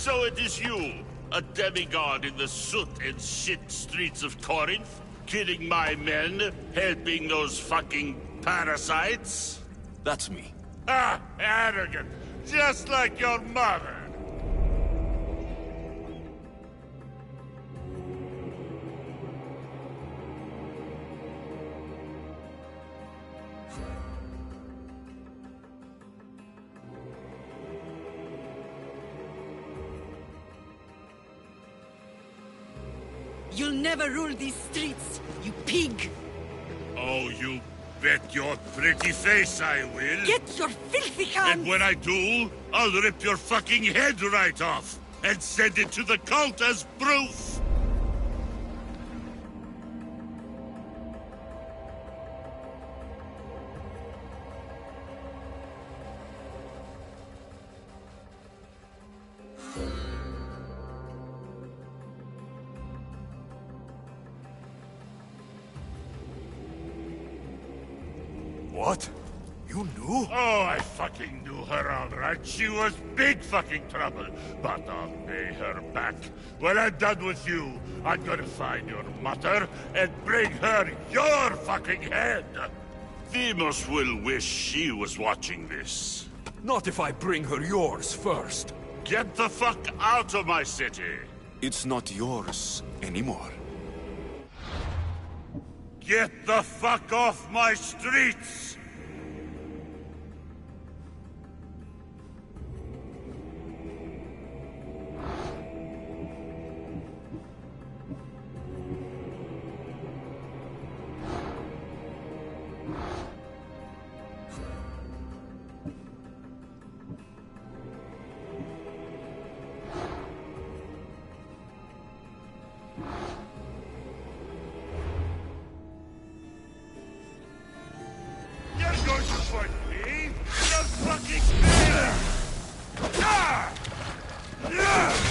So it is you, a demigod in the soot and shit streets of Corinth, killing my men, helping those fucking parasites? That's me. Ah, arrogant, just like your mother. You'll never rule these streets, you pig! Oh, you bet your pretty face I will. Get your filthy hands! And when I do, I'll rip your fucking head right off and send it to the cult as proof. What? You knew? Oh, I fucking knew her all right. She was big fucking trouble. But I'll pay her back. When I'm done with you, I'm gonna find your mother and bring her your fucking head. Demos will wish she was watching this. Not if I bring her yours first. Get the fuck out of my city. It's not yours anymore. Get the fuck off my streets! You're going to fight me? You fucking bitch! Ah! Yeah!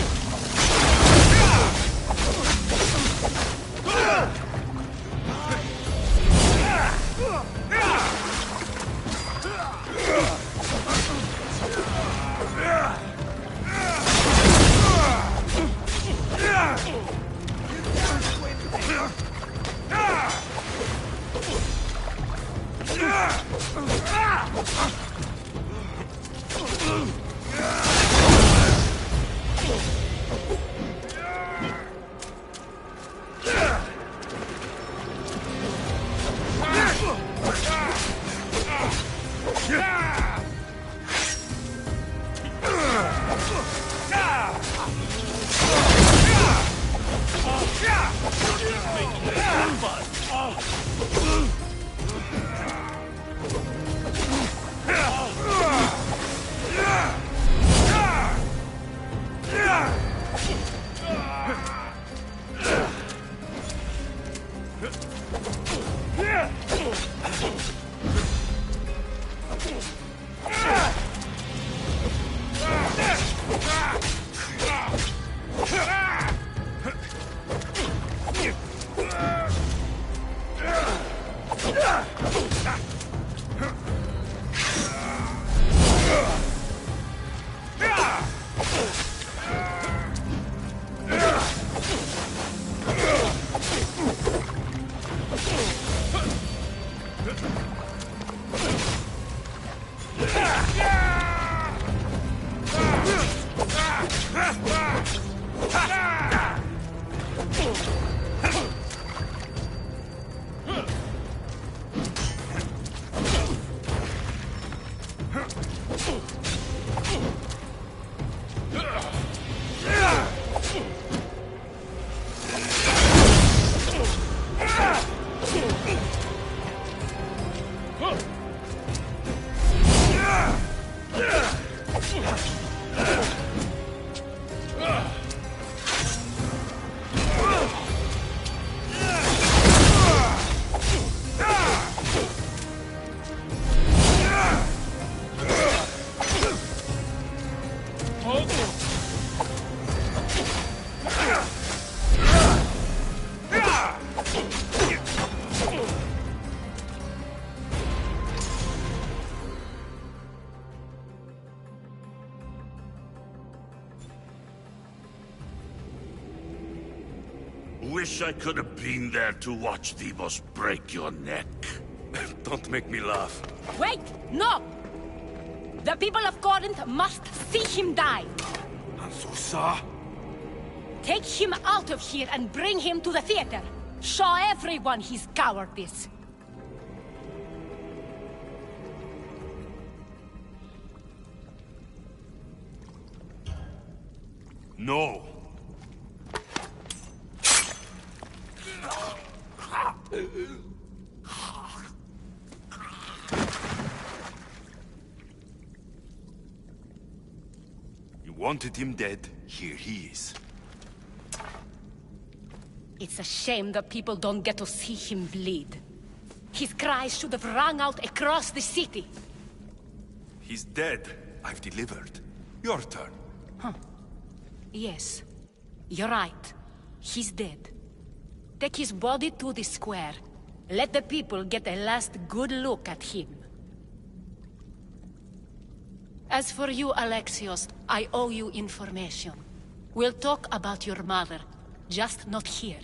wish I could have been there to watch Devos break your neck. Don't make me laugh. Wait! No! The people of Corinth must see him die! Anthusa? Take him out of here and bring him to the theater! Show everyone his cowardice! No. You wanted him dead. Here he is. It's a shame that people don't get to see him bleed. His cries should have rung out across the city. He's dead. I've delivered. Your turn. Huh. Yes. You're right. He's dead. Take his body to the square. Let the people get a last good look at him. As for you, Alexios, I owe you information. We'll talk about your mother, just not here.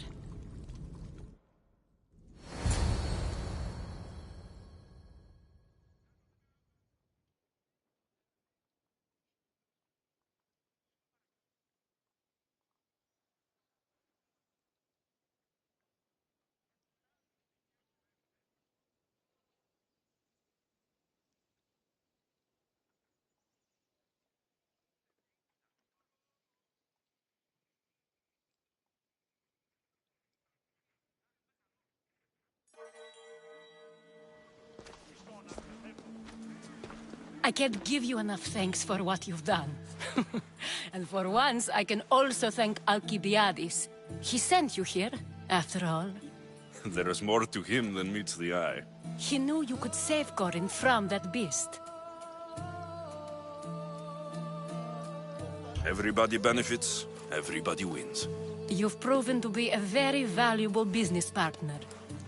I can't give you enough thanks for what you've done. And for once, I can also thank Alcibiades. He sent you here, after all. There is more to him than meets the eye. He knew you could save Corinth from that beast. Everybody benefits, everybody wins. You've proven to be a very valuable business partner.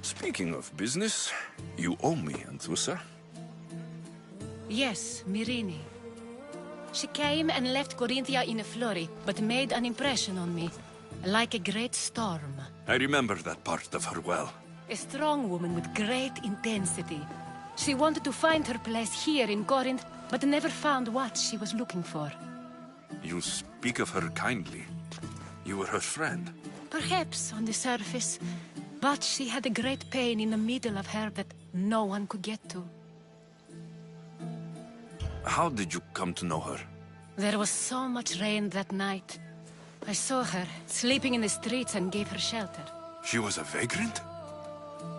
Speaking of business, you owe me, Anthusa. Yes, Myrrine. She came and left Corinthia in a flurry, but made an impression on me. Like a great storm. I remember that part of her well. A strong woman with great intensity. She wanted to find her place here in Corinth, but never found what she was looking for. You speak of her kindly. You were her friend. Perhaps on the surface, but she had a great pain in the middle of her that no one could get to. How did you come to know her? There was so much rain that night. I saw her, sleeping in the streets, and gave her shelter. She was a vagrant?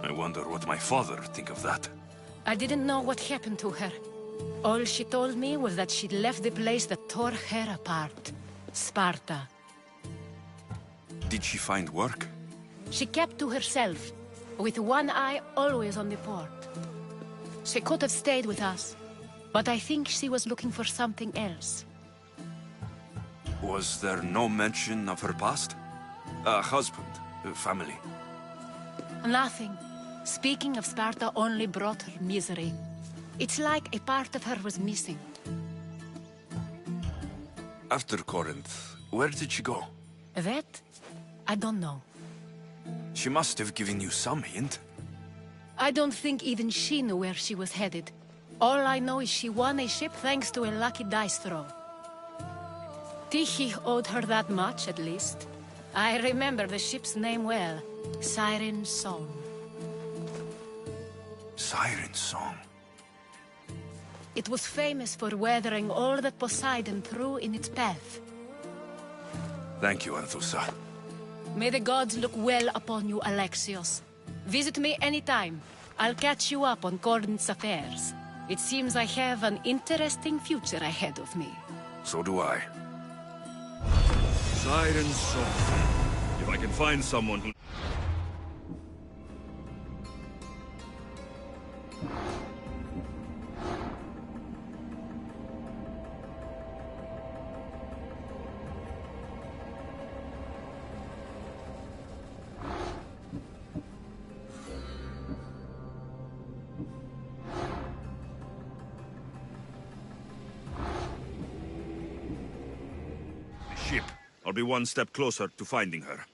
I wonder what my father think of that. I didn't know what happened to her. All she told me was that she'd left the place that tore her apart. Sparta. Did she find work? She kept to herself, with one eye always on the port. She could have stayed with us, but I think she was looking for something else. Was there no mention of her past? A husband, a family? Nothing. Speaking of Sparta only brought her misery. It's like a part of her was missing. After Corinth, where did she go? That? I don't know. She must have given you some hint. I don't think even she knew where she was headed. All I know is she won a ship thanks to a lucky dice throw. Tyche owed her that much, at least. I remember the ship's name well. Siren Song. Siren Song? It was famous for weathering all that Poseidon threw in its path. Thank you, Anthusa. May the gods look well upon you, Alexios. Visit me anytime. I'll catch you up on Corinth's affairs. It seems I have an interesting future ahead of me. So do I. Siren Song. If I can find someone who... I'll be one step closer to finding her.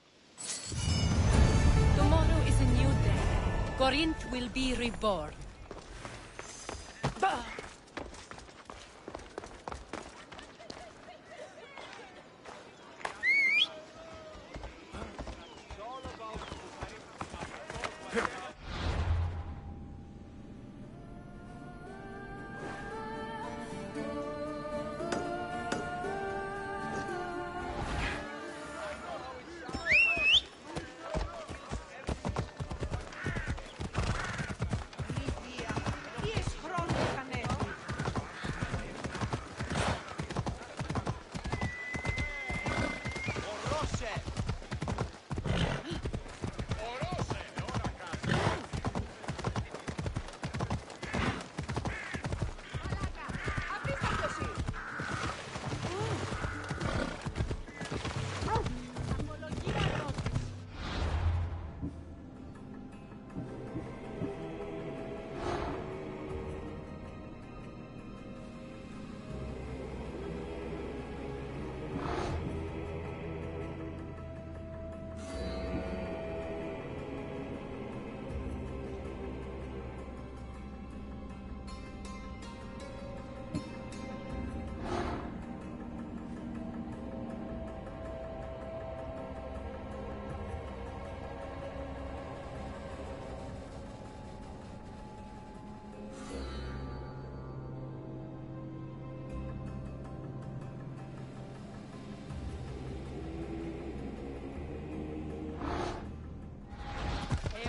Corinth will be reborn.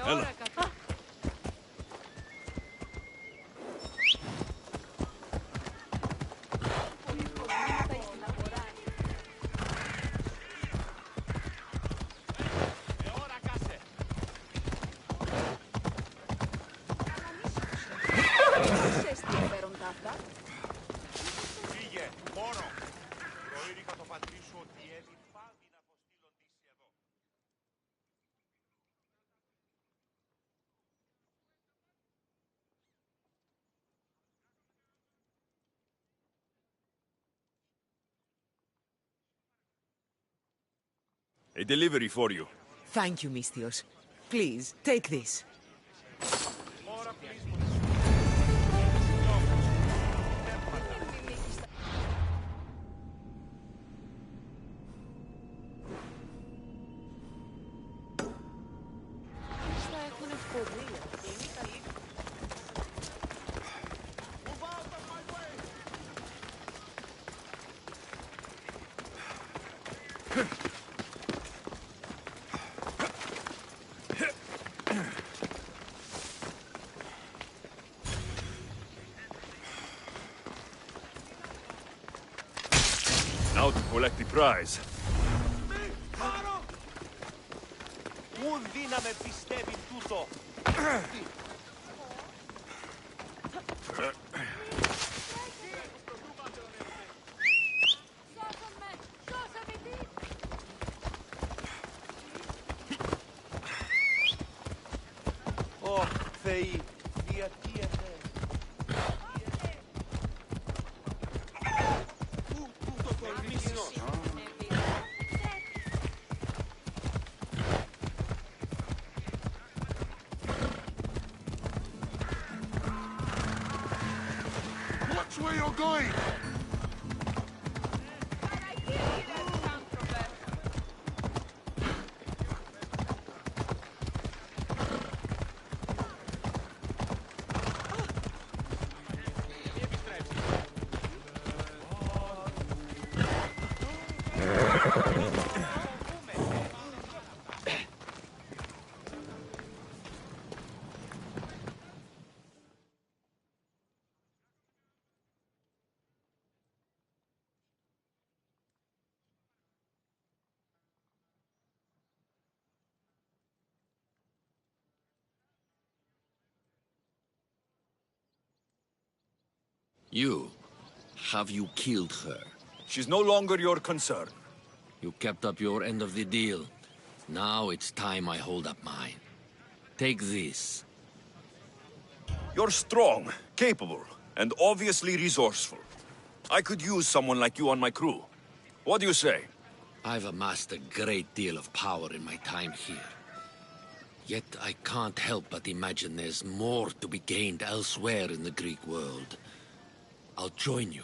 Ella. Φύγε, μόνο! Προείρηκα το πατρί σου ότι έβη πάβει να αποστείλω δύση εδώ. A delivery for you. Thank you, Mistios. Please, take this. Now to collect the prize. Ούν δύναμε πιστεύει τούτο. Ω, Θεοί, διατίετε. Watch where you're going! You. Have you killed her? She's no longer your concern. You kept up your end of the deal. Now it's time I hold up mine. Take this. You're strong, capable, and obviously resourceful. I could use someone like you on my crew. What do you say? I've amassed a great deal of power in my time here. Yet I can't help but imagine there's more to be gained elsewhere in the Greek world. I'll join you.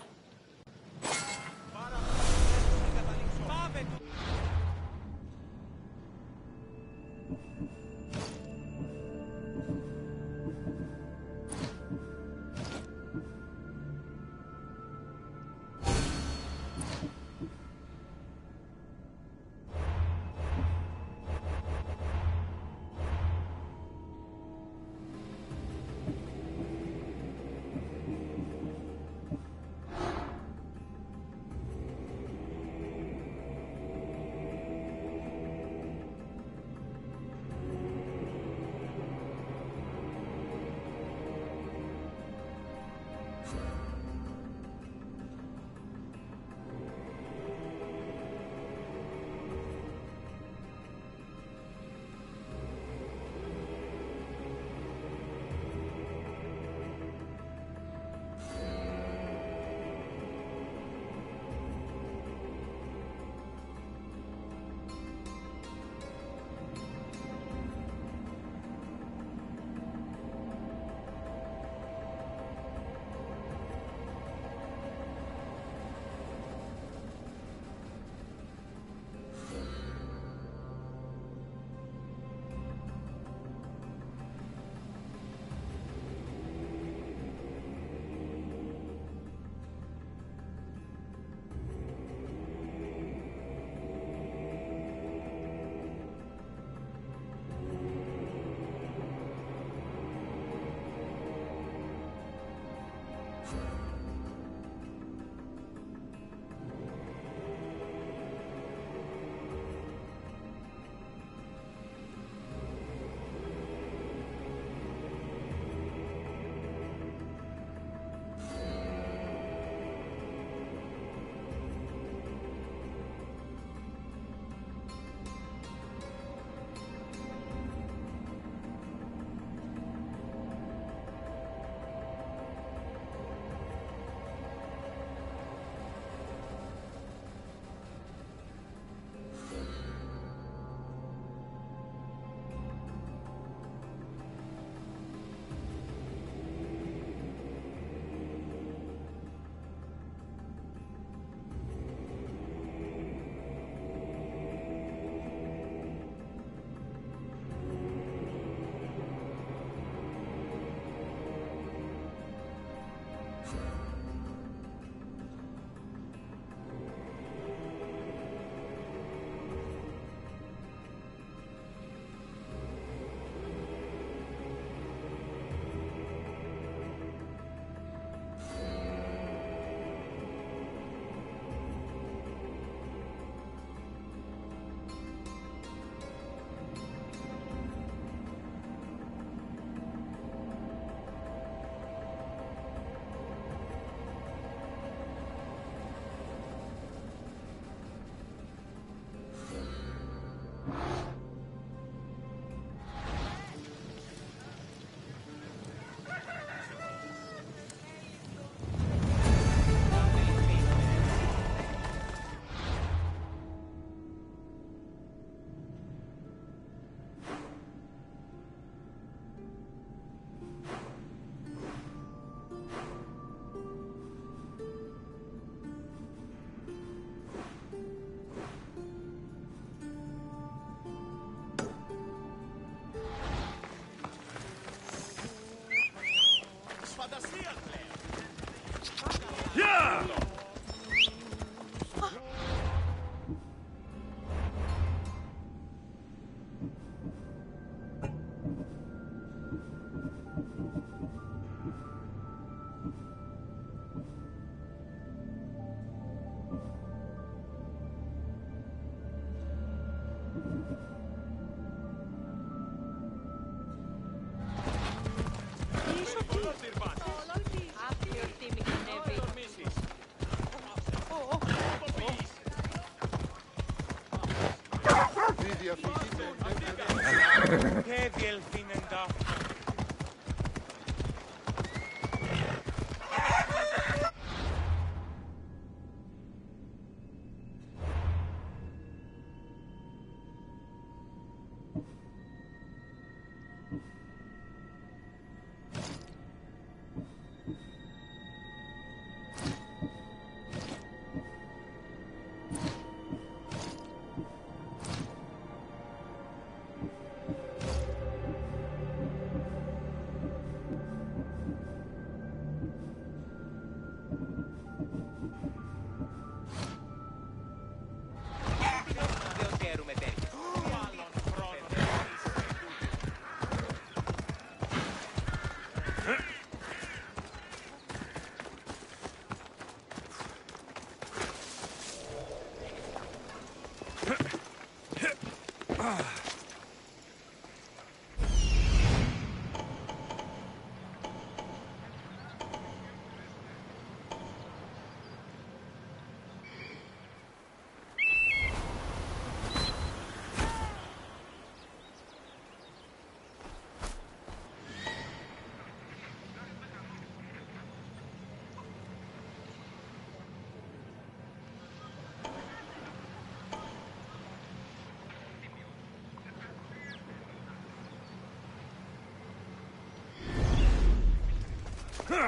The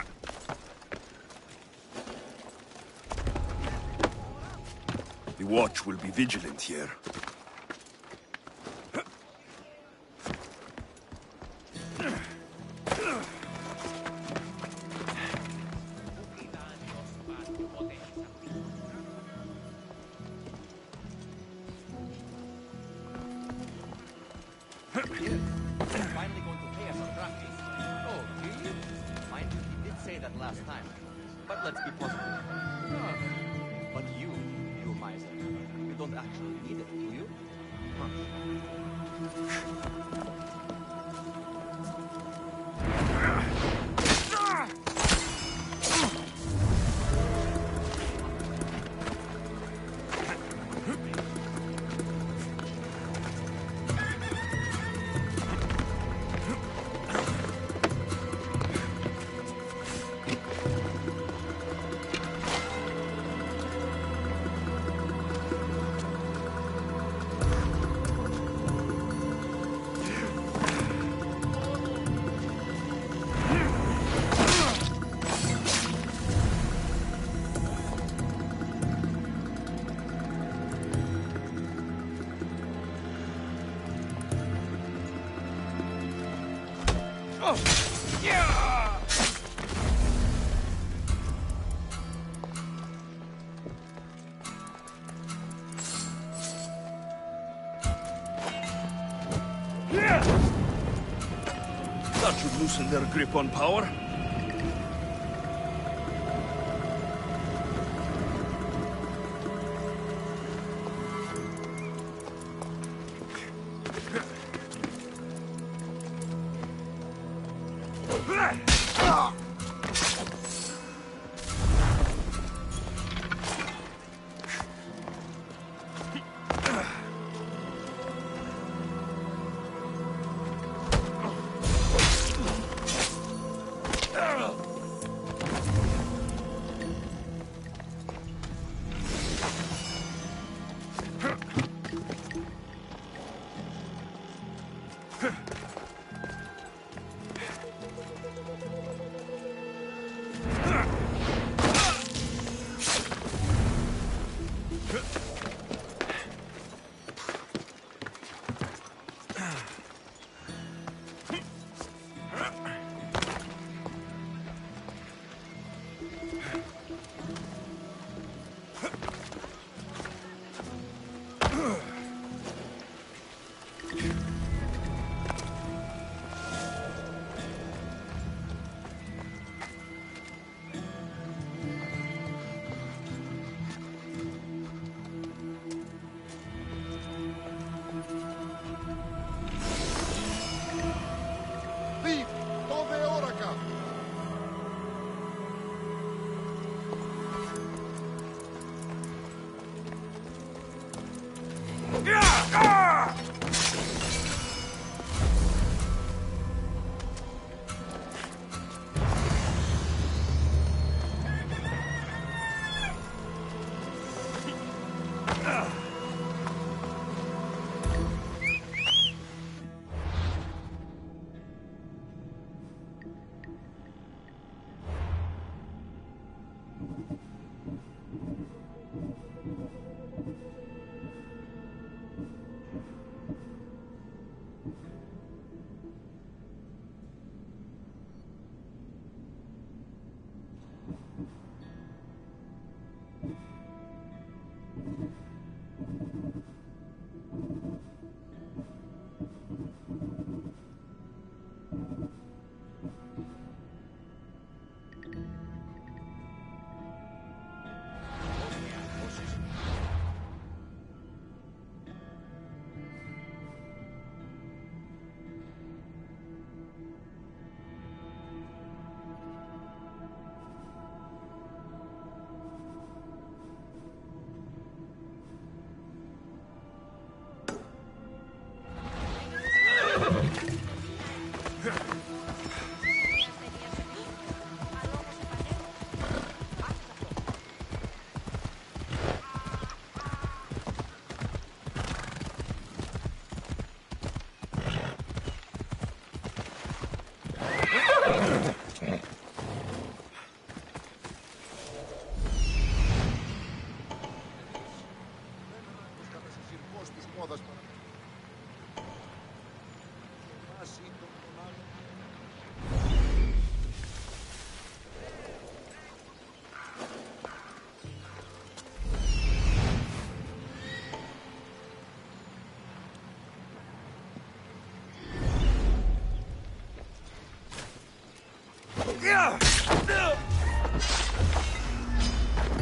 watch will be vigilant here. Finally going to pay us on practice. Oh, really? Mind you, he did say that last time. But let's be positive. Huh. But you miser, you don't actually need it, do you? Oh! Yeah! That should loosen their grip on power.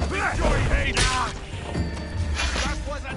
Victory, Hayden! That was a...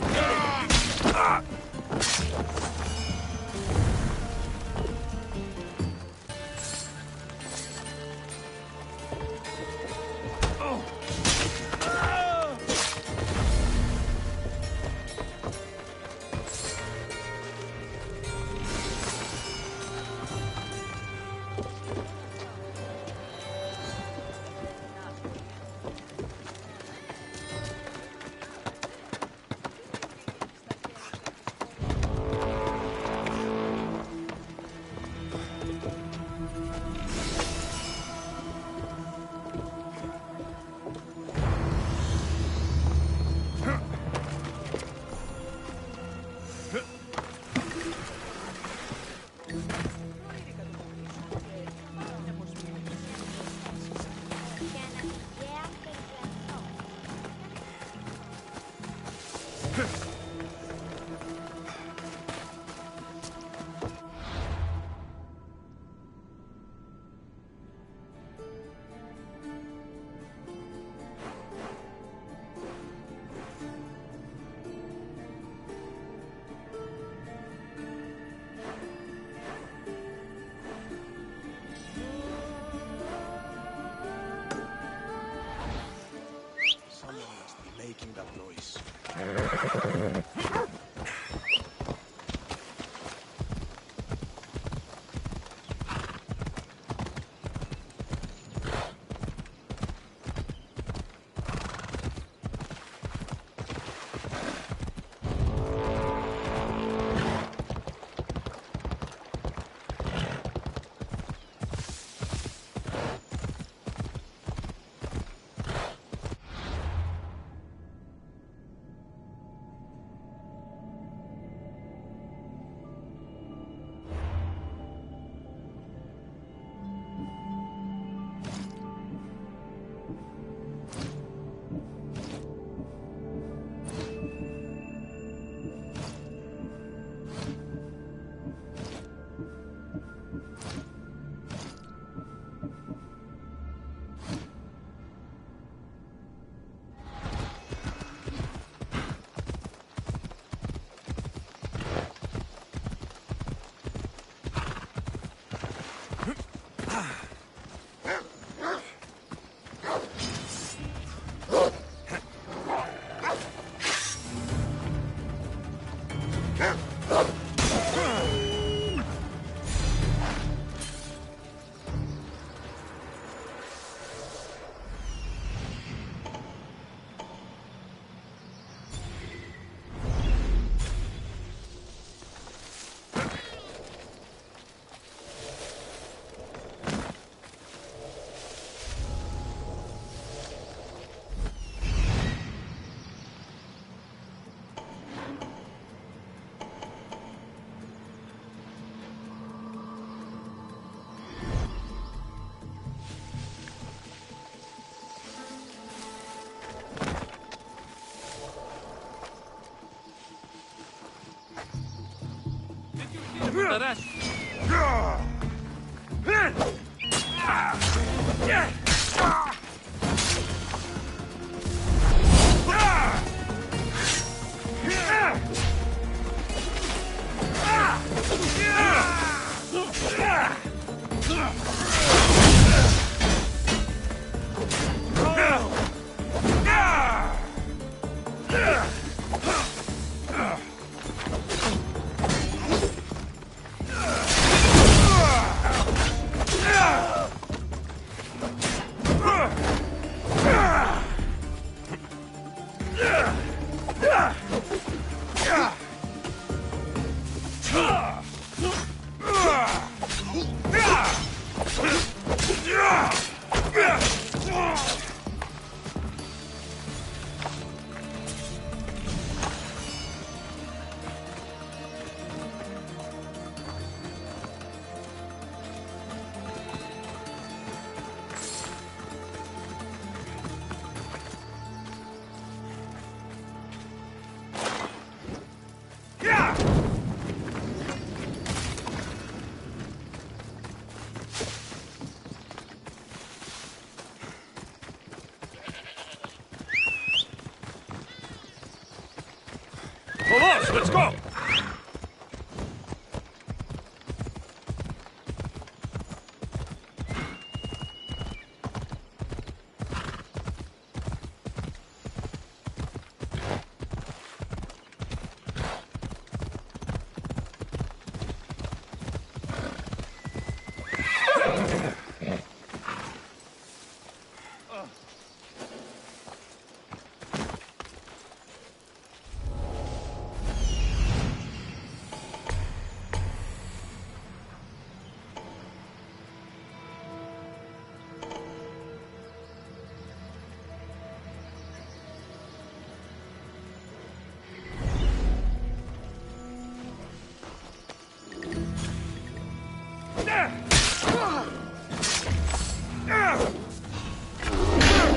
The rest.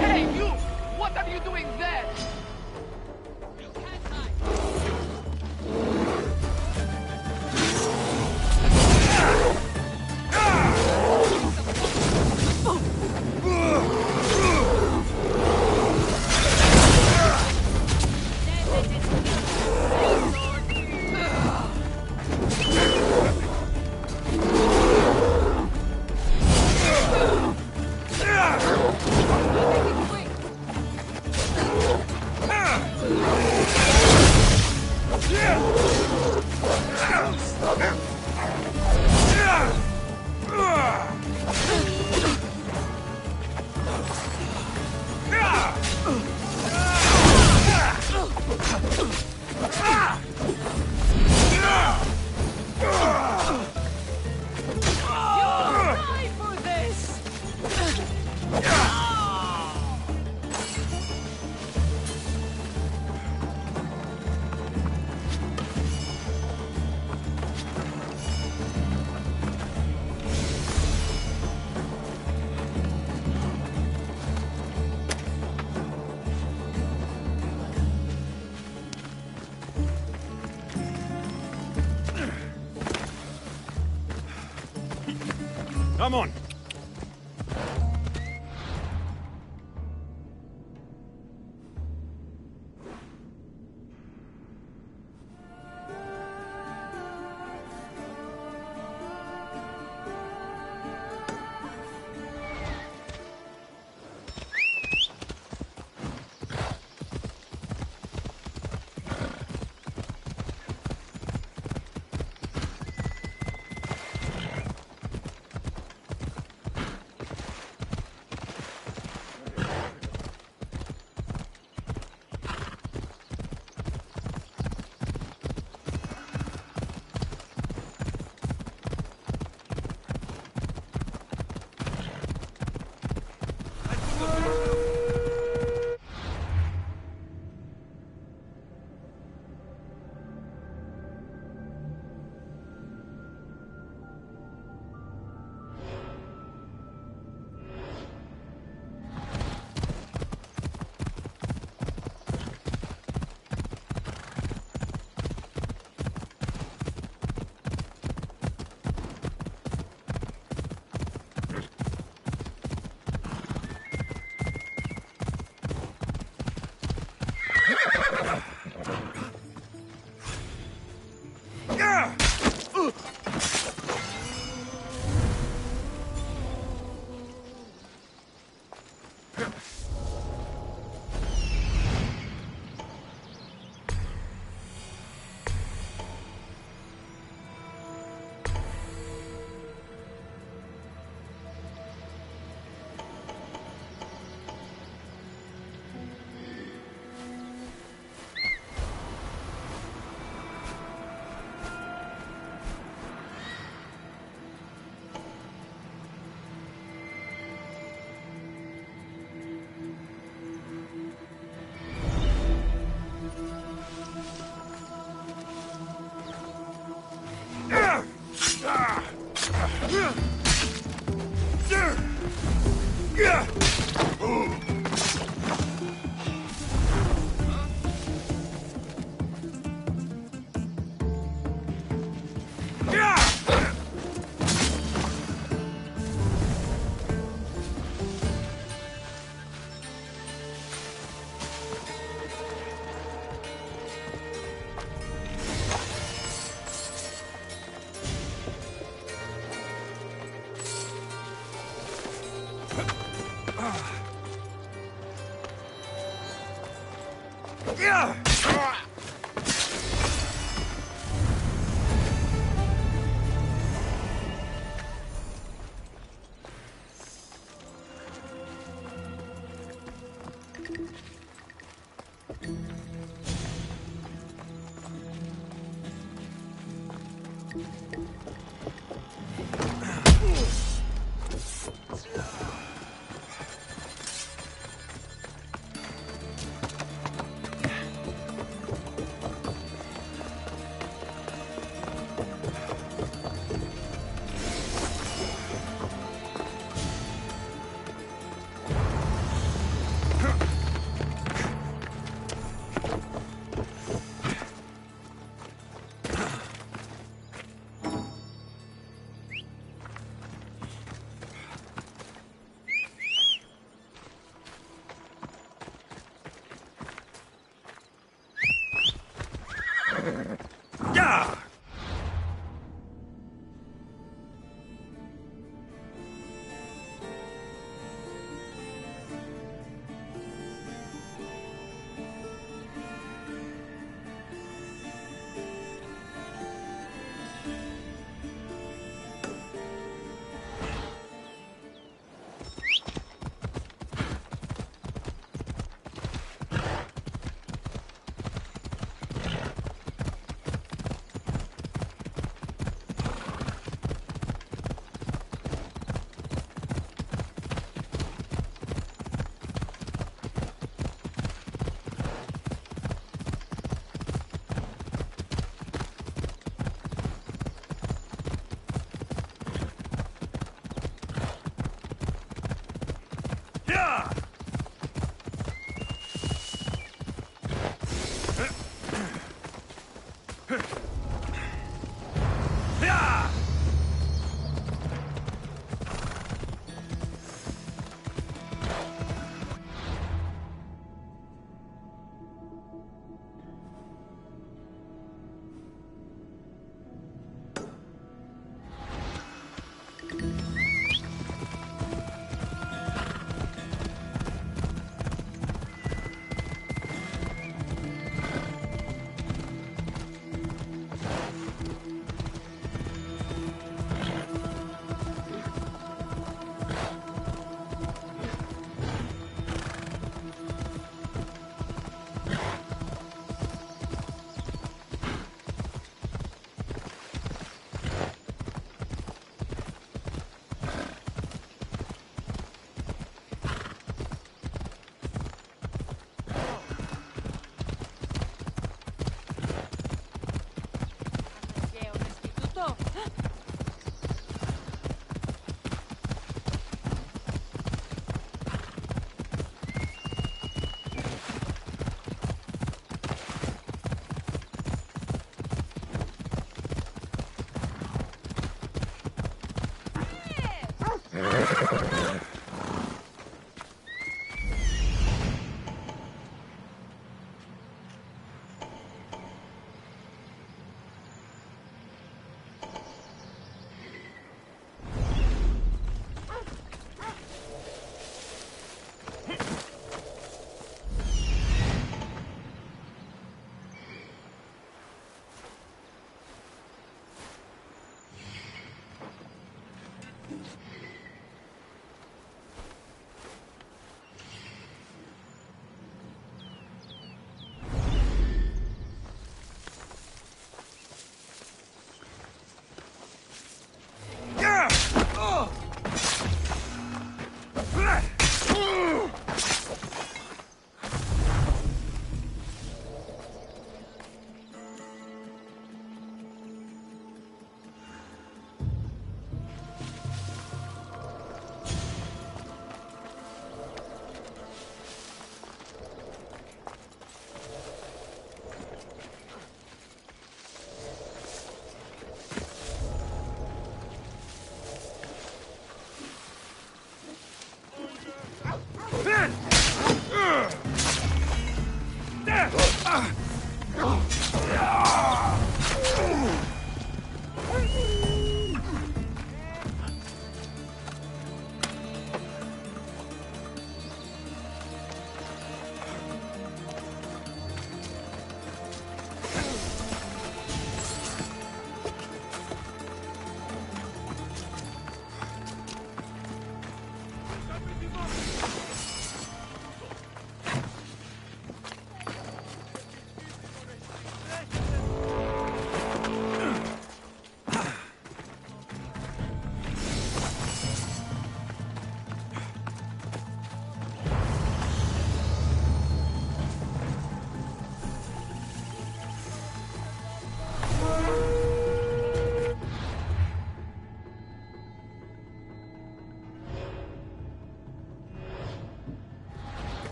Hey, you! What are you doing there? Come on.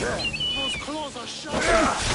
Those claws are sharp.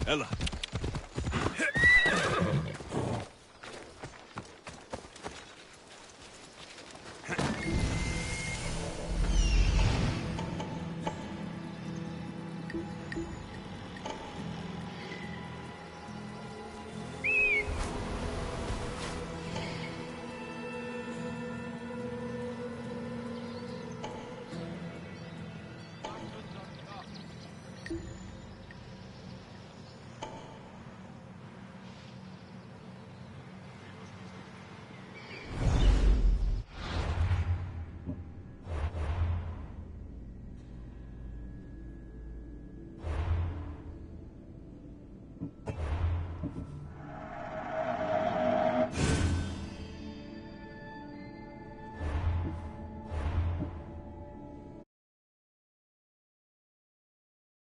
Ella,